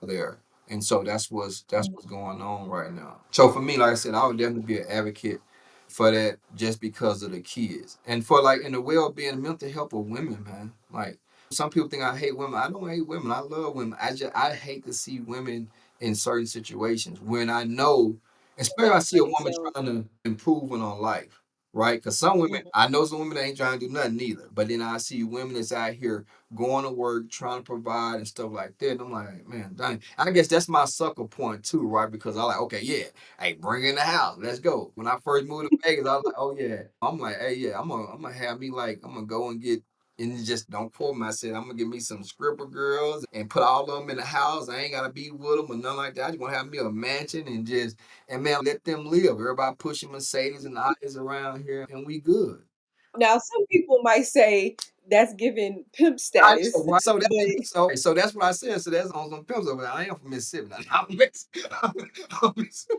there. And so that's what's going on right now. So for me, like I said, I would definitely be an advocate for that just because of the kids and for like in the well-being and mental health of women, man. Like some people think I hate women. I don't hate women. I love women. I hate to see women in certain situations when I know, especially if I see By a woman themselves. trying to improve on life, right? Because some women, Mhm. I know some women that ain't trying to do nothing either. But then I see women that's out here going to work, trying to provide and stuff like that. And I'm like, man, dang. I guess that's my sucker point too, right? Because I like, okay, yeah, hey, bring in the house. Let's go. When I first moved to Vegas, I was like, oh yeah. I'm like, hey, yeah, I'm gonna have me like, I'm gonna go and get and you just don't quote me. I said, I'm gonna get me some stripper girls and put all of them in the house. I ain't gotta be with them or nothing like that. I just wanna have me a mansion and just, and man, let them live. Everybody pushing Mercedes and Audis around here and we good. Now, some people might say that's giving pimp I know, status, right? So but so that's what I said. So that's on some pimps over there. I am from Mississippi. Now, I'm messing, I'm messing with you.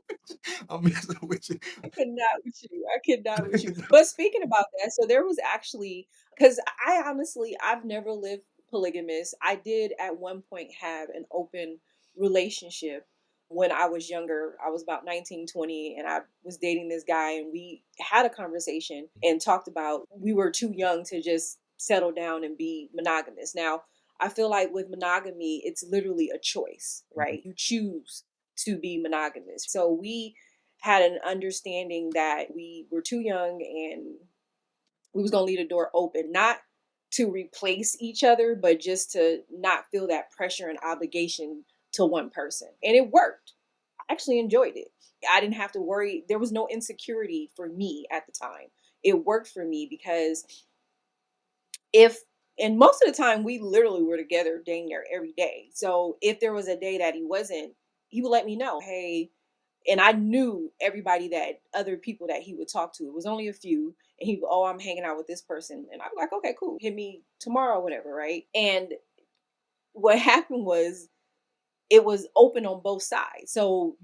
I'm messing with you. I could not with you. I could not with you. But speaking about that, so there was actually because I honestly I've never lived polygamous. I did at one point have an open relationship when I was younger. I was about 19, 20, and I was dating this guy and we had a conversation and talked about we were too young to just settle down and be monogamous. Now, I feel like with monogamy, it's literally a choice, right? You choose to be monogamous. So we had an understanding that we were too young and we was gonna leave the door open, not to replace each other, but just to not feel that pressure and obligation to one person. And it worked. I actually enjoyed it. I didn't have to worry. There was no insecurity for me at the time. It worked for me because if and most of the time we literally were together dang near every day. So if there was a day that he wasn't, he would let me know, hey, and I knew everybody that other people that he would talk to. It was only a few. And he, oh, I'm hanging out with this person. And I'm like, okay, cool. Hit me tomorrow, whatever, right? And what happened was it was open on both sides. So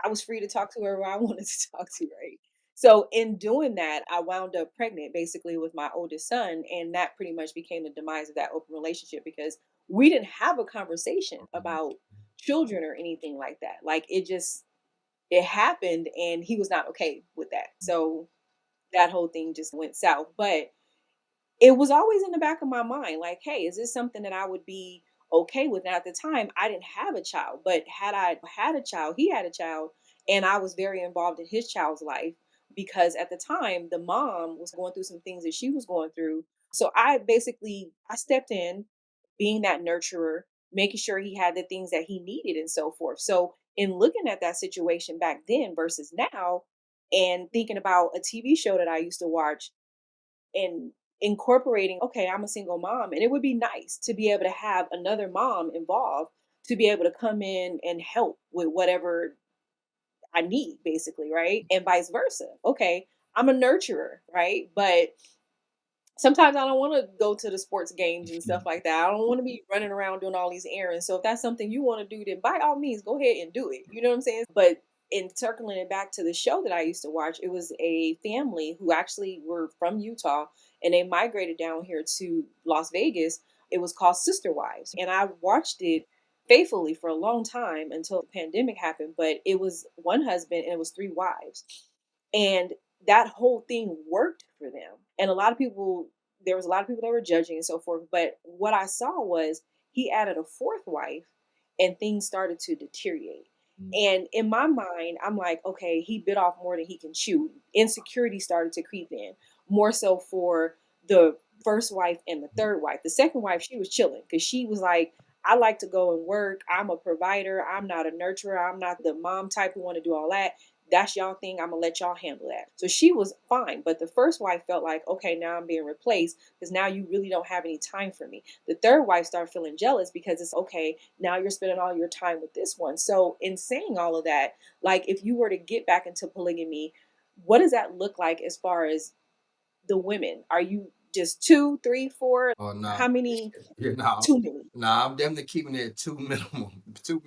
I was free to talk to whoever I wanted to talk to, right? So in doing that, I wound up pregnant basically with my oldest son. And that pretty much became the demise of that open relationship because we didn't have a conversation about children or anything like that. Like it happened and he was not okay with that. So that whole thing just went south. But it was always in the back of my mind, like, hey, is this something that I would be okay with? Now, at the time, I didn't have a child, but had I had a child, he had a child, and I was very involved in his child's life because at the time, the mom was going through some things that she was going through. So I stepped in, being that nurturer, making sure he had the things that he needed and so forth. So in looking at that situation back then versus now, and thinking about a TV show that I used to watch and incorporating, okay, I'm a single mom, and it would be nice to be able to have another mom involved to be able to come in and help with whatever I need, basically, right? And vice versa. Okay, I'm a nurturer, right? But sometimes I don't want to go to the sports games and stuff like that. I don't want to be running around doing all these errands. So if that's something you want to do, then by all means, go ahead and do it. You know what I'm saying? But in circling it back to the show that I used to watch, it was a family who actually were from Utah and they migrated down here to Las Vegas. It was called Sister Wives. And I watched it faithfully for a long time until the pandemic happened. But it was one husband and it was three wives. And that whole thing worked for them. And there was a lot of people that were judging and so forth. But what I saw was he added a fourth wife and things started to deteriorate. And in my mind, I'm like, okay, he bit off more than he can chew. Insecurity started to creep in, more so for the first wife and the third wife. The second wife, she was chilling because she was like, I like to go and work. I'm a provider. I'm not a nurturer. I'm not the mom type who want to do all that. That's y'all thing. I'm gonna let y'all handle that. So she was fine. But the first wife felt like, okay, now I'm being replaced because now you really don't have any time for me. The third wife started feeling jealous because it's okay, now you're spending all your time with this one. So in saying all of that, like if you were to get back into polygamy, what does that look like as far as the women? Are you just two, three, four? Oh no, How many? yeah, no, Too many. no. I'm definitely keeping it two minimum, two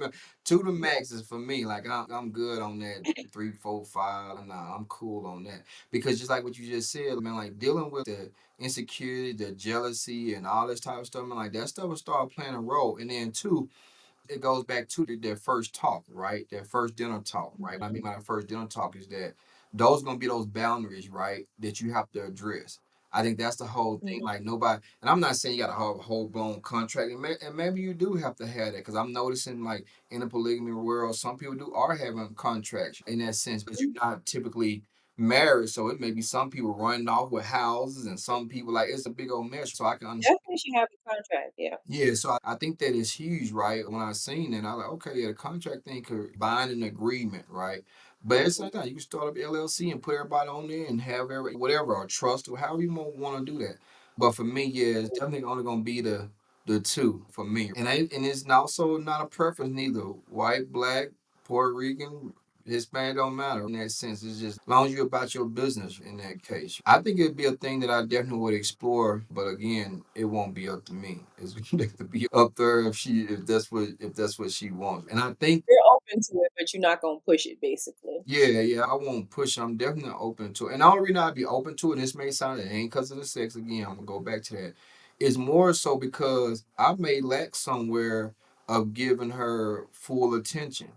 to max is for me. Like I'm good on that three, four, five. Nah, I'm cool on that because just like what you just said, man, like dealing with the insecurity, the jealousy, and all this type of stuff, man, like that stuff will start playing a role. And then two, it goes back to their first talk, right? Their first dinner talk, right? What I mean by first dinner talk is that those gonna be those boundaries, right? That you have to address. I think that's the whole thing. Mhm. Like nobody, and I'm not saying you got to have a whole blown contract, and maybe you do have to have that because I'm noticing like in the polygamy world, some people are having contracts in that sense, but you're not typically married, so it may be some people running off with houses, and some people like it's a big old mess. So I can understand. Definitely should have a contract. Yeah. Yeah, so I think that is huge, right? When I seen it, I was like, okay, yeah, the contract thing could bind an agreement, right? But at the same time, you can start up LLC and put everybody on there and have whatever or trust or however you want to do that. But for me, yeah, it's definitely only gonna be the two for me, and it's also not a preference neither. White, black, Puerto Rican, Hispanic don't matter in that sense. It's just as long as you're about your business in that case. I think it'd be a thing that I definitely would explore, but again, it won't be up to me. It's going to be up there if that's what she wants. And I think You're open to it, but you're not gonna push it, basically. yeah, I won't push it. I'm definitely open to it. And the only reason I'd be open to it, and this may sound it ain't because of the sex again, I'm gonna go back to that. It's more so because I may lack somewhere of giving her full attention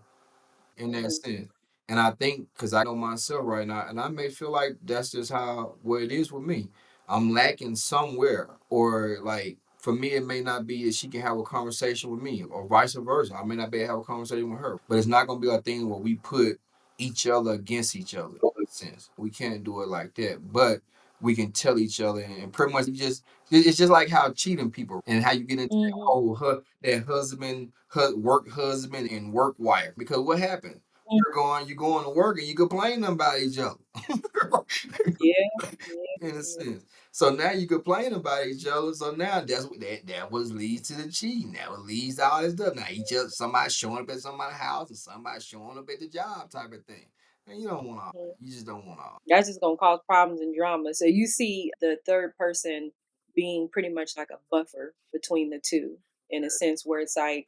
in that Mhm. sense. And I think because I know myself right now, and I may feel like that's just how what it is with me. I'm lacking somewhere, or like for me, it may not be that she can have a conversation with me, or vice versa. I may not be able to have a conversation with her, but it's not gonna be a thing where we put each other against each other. In a sense, we can't do it like that, but we can tell each other, and pretty much just it's just like how cheating people and how you get into that Mhm. whole that work husband and work wife. Because what happened? Mm. You're going to work and you complaining about each other. Yeah, yeah, In a yeah. sense. So now you complain about each other. So now that's what that was leads to the cheating. That what leads to all this stuff. Now each other somebody showing up at somebody's house and somebody showing up at the job type of thing. And you don't want all Mhm. that. You just don't want all That's just gonna cause problems and drama. So you see the third person being pretty much like a buffer between the two, in a sense where it's like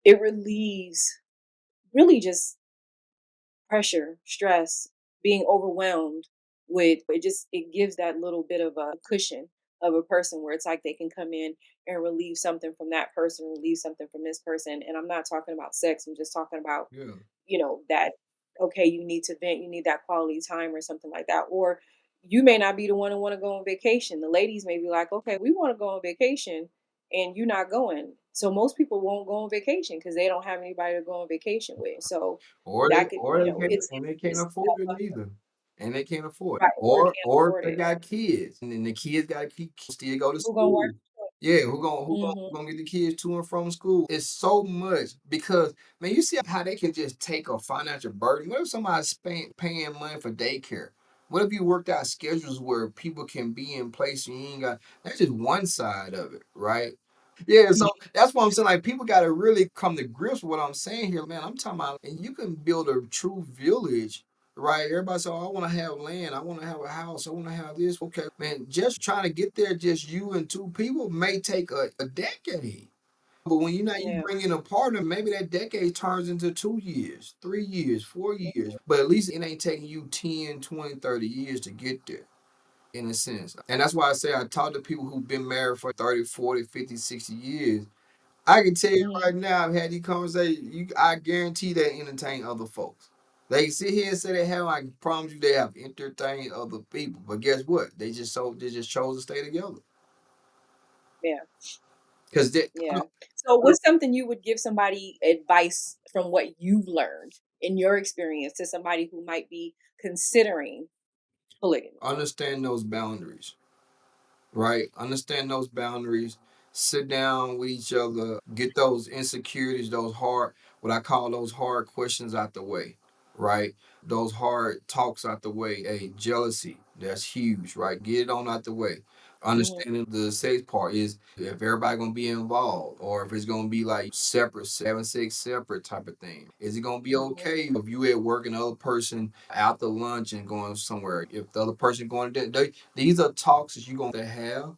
it relieves really just pressure, stress, being overwhelmed with it gives that little bit of a cushion of a person where it's like they can come in and relieve something from that person, relieve something from this person. And I'm not talking about sex, I'm just talking about, that. Yeah. that okay, you need to vent, you need that quality time or something like that. Or you may not be the one who want to go on vacation. The ladies may be like, okay, we want to go on vacation and you're not going. So most people won't go on vacation because they don't have anybody to go on vacation with. So Or they that could, or they can't it's and they can't it's afford it neither. And they can't afford it. right, or can't Or if afford they it. got kids and then the kids gotta keep still go to Who gonna work? school. Yeah, Mm-hmm. who gonna get the kids to and from school? It's so much because man, you see how they can just take a financial burden. What if somebody's paying money for daycare? What if you worked out schedules where people can be in place and you ain't got that's just one side of it, right? Yeah, so Yeah. that's what I'm saying. Like people got to really come to grips with what I'm saying here, man. I'm talking about, and you can build a true village, right? Everybody say, "Oh, I want to have land. I want to have a house. I want to have this." Okay, man. Just trying to get there, just you and two people, may take a decade. But when you Yeah. bring in a partner, maybe that decade turns into 2 years, 3 years, 4 years. But at least it ain't taking you 10, 20, 30 years to get there in a sense. And that's why I say I talk to people who've been married for 30, 40, 50, 60 years. I can tell you Mm-hmm. right now, I've had these conversations, I guarantee they entertain other folks. They sit here and say they have, I promise you they have entertained other people. But guess what? They just chose to stay together. Yeah. Because they Yeah. So what's something you would give somebody advice from what you've learned in your experience to somebody who might be considering polygamy? understand those boundaries. Right? Understand those boundaries. Sit down with each other. Get those insecurities, what I call those hard questions out the way. Right? Those hard talks out the way. Hey, jealousy, that's huge, right? Get it on out the way. Hmm. Understanding the safe part is if everybody gonna be involved or if it's gonna be like separate, having sex separate type of thing. Is it gonna be Hmm. okay if you at work and the other person out to lunch and going somewhere? If the other person going to these are talks that you're going to have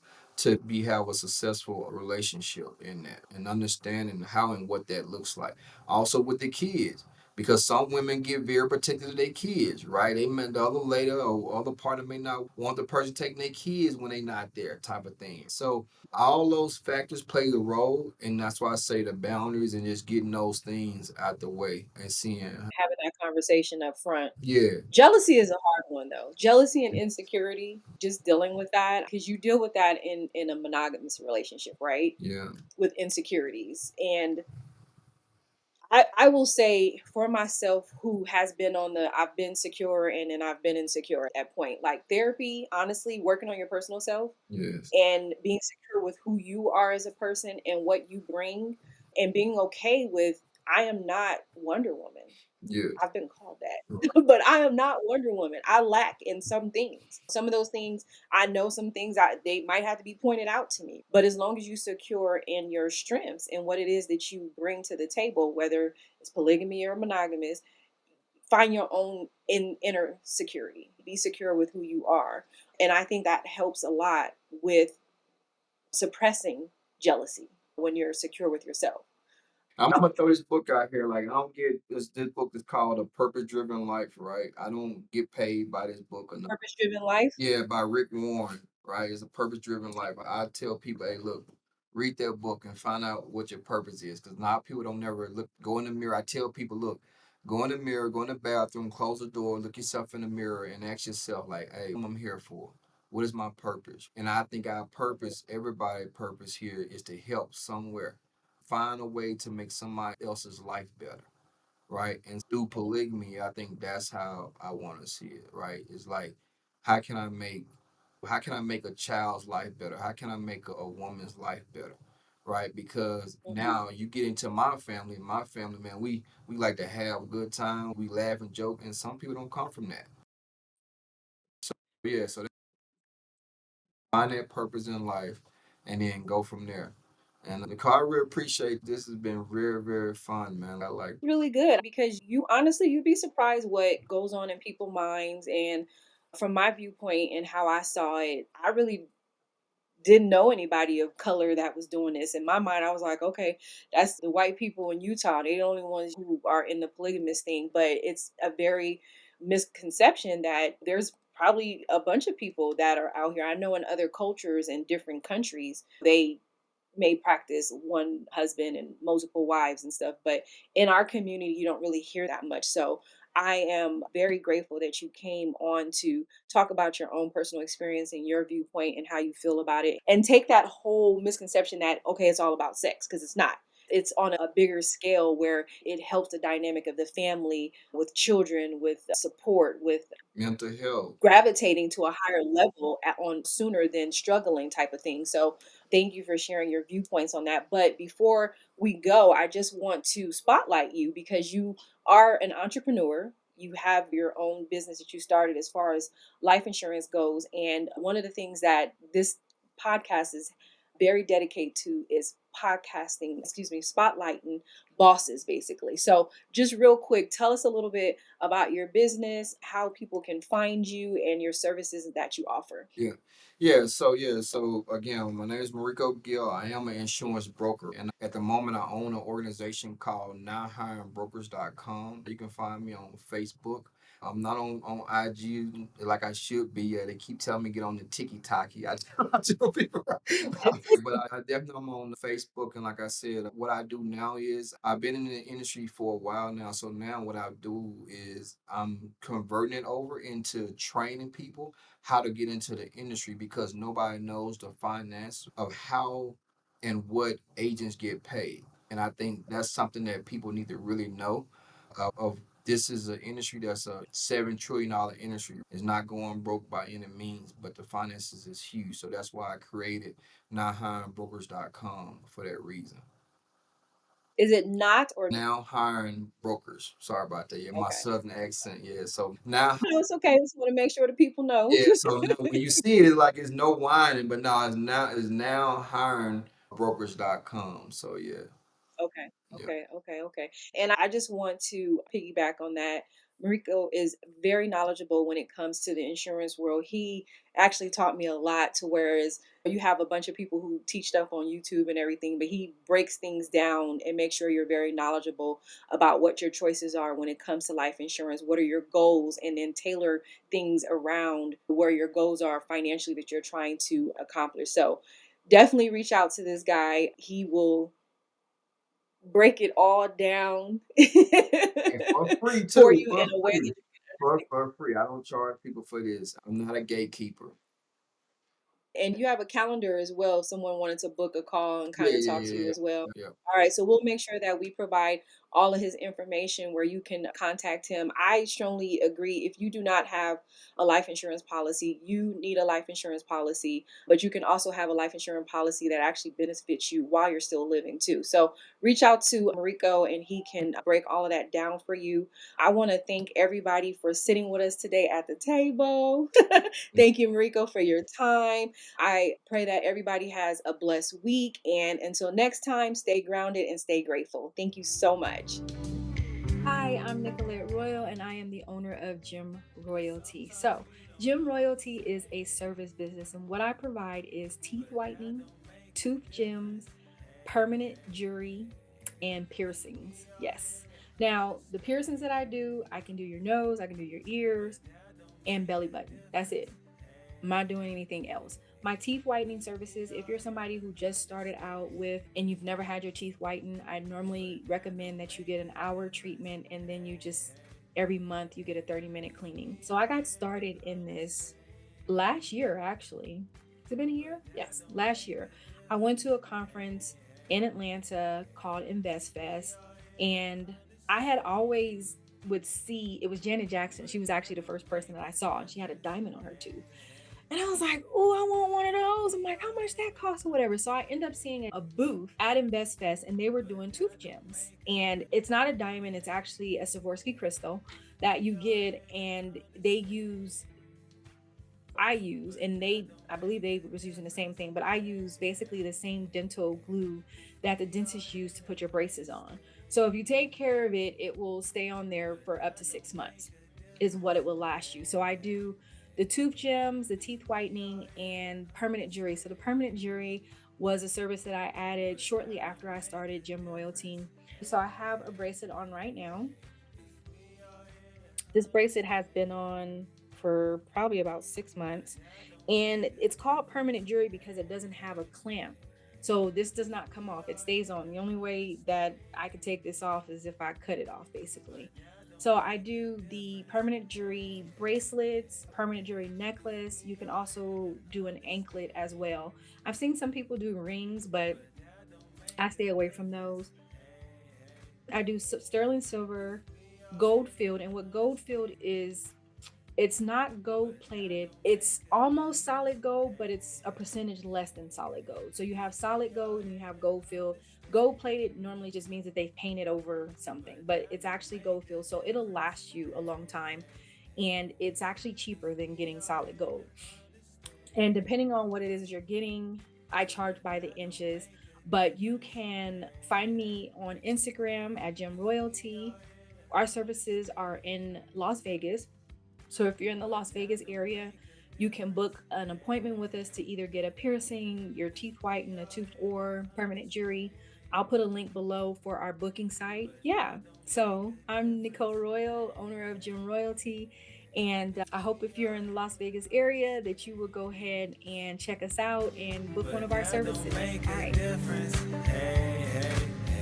a successful relationship in that and understanding how and what that looks like. Also with the kids, because some women get very particular to their kids, right? They meant the other lady or other partner may not want the person taking their kids when they not there, type of thing. So all those factors play a role, and that's why I say the boundaries and just getting those things out the way and seeing, Having that conversation up front. yeah, Jealousy is a hard one though. Jealousy and insecurity, just dealing with that because you deal with that in a monogamous relationship, right? yeah, With insecurities. And I will say for myself who has been on the I've been secure and then I've been insecure at that point. Like therapy, honestly, working on your personal self yes, and being secure with who you are as a person and what you bring and being okay with I am not Wonder Woman. yes. I've been called that. But I am not Wonder Woman. I lack in some things. Some of those things, I know some things they might have to be pointed out to me. But as long as you secure in your strengths and what it is that you bring to the table, whether it's polygamy or monogamous, find your own inner security, be secure with who you are. And I think that helps a lot with suppressing jealousy when you're secure with yourself. I'm gonna throw this book out here. Like I don't get this book is called A Purpose Driven Life, right? I don't get paid by this book or nothing. Purpose driven life. Yeah, by Rick Warren, right? It's A Purpose Driven Life. I tell people, hey, look, read that book and find out what your purpose is. Because now people don't never look, go in the mirror. I tell people, look, go in the mirror, go in the bathroom, close the door, look yourself in the mirror, and ask yourself, like, hey, what I'm here for? What is my purpose? And I think our purpose, everybody's purpose here is to help somewhere. Find a way to make somebody else's life better, right? And through polygamy, I think that's how I want to see it, right? It's like, how can I make how can I make a child's life better? How can I make a woman's life better? Right? Because Mhm. now you get into my family, man, we like to have a good time, we laugh and joke, and some people don't come from that. So yeah, so find that purpose in life and then go from there. And Nicole, I really appreciate this. Has been very, very fun, man. I like Really good because you honestly, you'd be surprised what goes on in people's minds. And from my viewpoint and how I saw it, I really didn't know anybody of color that was doing this. In my mind, I was like, okay, that's the white people in Utah. They're the only ones who are in the polygamous thing. But it's a very misconception that there's probably a bunch of people that are out here. I know in other cultures and different countries, they may practice one husband and multiple wives and stuff, but in our community you don't really hear that much. So I am very grateful that you came on to talk about your own personal experience and your viewpoint and how you feel about it, and take that whole misconception that okay, it's all about sex, because it's not. It's on a bigger scale where it helps the dynamic of the family, with children, with support, with mental health. gravitating to a higher level on sooner than struggling type of thing. So thank you for sharing your viewpoints on that. But before we go, I just want to spotlight you because you are an entrepreneur. You have your own business that you started as far as life insurance goes. And one of the things that this podcast is very dedicated to is spotlighting bosses basically. So just real quick, tell us a little bit about your business, how people can find you, and your services that you offer. Yeah. So again, my name is Marrico Gill. I am an insurance broker. And at the moment I own an organization called nowhiringbrokers.com. You can find me on Facebook. I'm not on IG like I should be. They keep telling me get on the Tiki Taki. I tell people, but I definitely am on Facebook. And like I said, what I do now is I've been in the industry for a while now. So now what I do is I'm converting it over into training people how to get into the industry because nobody knows the finance of how and what agents get paid. And I think that's something that people need to really know of this is an industry that's a $7 trillion industry. It's not going broke by any means, but the finances is huge. So that's why I created nowhiringbrokers.com for that reason. Is it not or Now hiring brokers. Sorry about that. Yeah, my okay? southern accent. Yeah. So now No, it's okay. Just want to make sure the people know. yeah, so now when you see it, it's like it's no whining, but now it's now hiring brokers.com. So yeah. Okay, Yeah. okay. And I just want to piggyback on that. Mariko is very knowledgeable when it comes to the insurance world. He actually taught me a lot to whereas you have a bunch of people who teach stuff on YouTube and everything, but he breaks things down and makes sure you're very knowledgeable about what your choices are when it comes to life insurance. What are your goals? And then tailor things around where your goals are financially that you're trying to accomplish. So definitely reach out to this guy. He will break it all down And for free for too. you in For a way that free. you can understand. For free. I don't charge people for this. I'm not a gatekeeper. And you have a calendar as well if someone wanted to book a call and Yeah, kind of yeah, talk to yeah, you yeah. as well. Yeah. All right, so we'll make sure that we provide all of his information where you can contact him. I strongly agree. If you do not have a life insurance policy, you need a life insurance policy, but you can also have a life insurance policy that actually benefits you while you're still living too. So reach out to Mariko and he can break all of that down for you. I want to thank everybody for sitting with us today at the table. Thank you, Mariko, for your time. I pray that everybody has a blessed week. And until next time, stay grounded and stay grateful. Thank you so much. Hi. Hi, I'm Nicolette Royal, and I am the owner of Gym Royalty. So, Gym Royalty is a service business, and what I provide is teeth whitening, tooth gems, permanent jewelry, and piercings. Yes. Now, the piercings that I can do your nose, I can do your ears, and belly button. That's it. I'm not doing anything else. My teeth whitening services, if you're somebody who just started out with and you've never had your teeth whitened, I normally recommend that you get an hour treatment and then you just every month you get a 30-minute cleaning. So I got started in this last year, actually. Has it been a year? Yes, last year. I went to a conference in Atlanta called Invest Fest, and I had always would see, it was Janet Jackson. She was actually the first person that I saw, and she had a diamond on her tooth. And I was like, oh, I want one of those. I'm like, how much that cost or whatever. So I end up seeing a booth at Invest Fest, and they were doing tooth gems. And it's not a diamond, it's actually a Swarovski crystal that you get, and I believe they was using the same thing, but I use basically the same dental glue that the dentists use to put your braces on. So if you take care of it, it will stay on there for up to 6 months is what it will last you. So I do the tooth gems, the teeth whitening, and permanent jewelry. So the permanent jewelry was a service that I added shortly after I started Gym Royalty. So I have a bracelet on right now. This bracelet has been on for probably about 6 months, and it's called permanent jewelry because it doesn't have a clamp. So this does not come off, it stays on. The only way that I could take this off is if I cut it off, basically. So I do the permanent jewelry bracelets, permanent jewelry necklace. You can also do an anklet as well. I've seen some people do rings, but I stay away from those. I do sterling silver, gold filled, and what gold filled is, it's not gold plated. It's almost solid gold, but it's a percentage less than solid gold. So you have solid gold and you have gold filled. Gold plated normally just means that they've painted over something, but it's actually gold filled. So it'll last you a long time, and it's actually cheaper than getting solid gold. And depending on what it is you're getting, I charge by the inches, but you can find me on Instagram at Gym Royalty. Our services are in Las Vegas. So if you're in the Las Vegas area, you can book an appointment with us to either get a piercing, your teeth whitened, a tooth, or permanent jewelry. I'll put a link below for our booking site. Yeah. So I'm Nicole Royal, owner of Gym Royalty. And I hope if you're in the Las Vegas area that you will go ahead and check us out and book one of our services. All right. Hey, hey,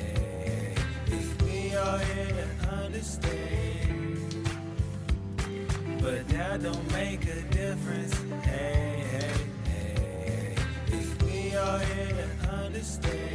hey. If we are here to understand, but that don't make a difference. Hey, hey, hey. If we are here to understand.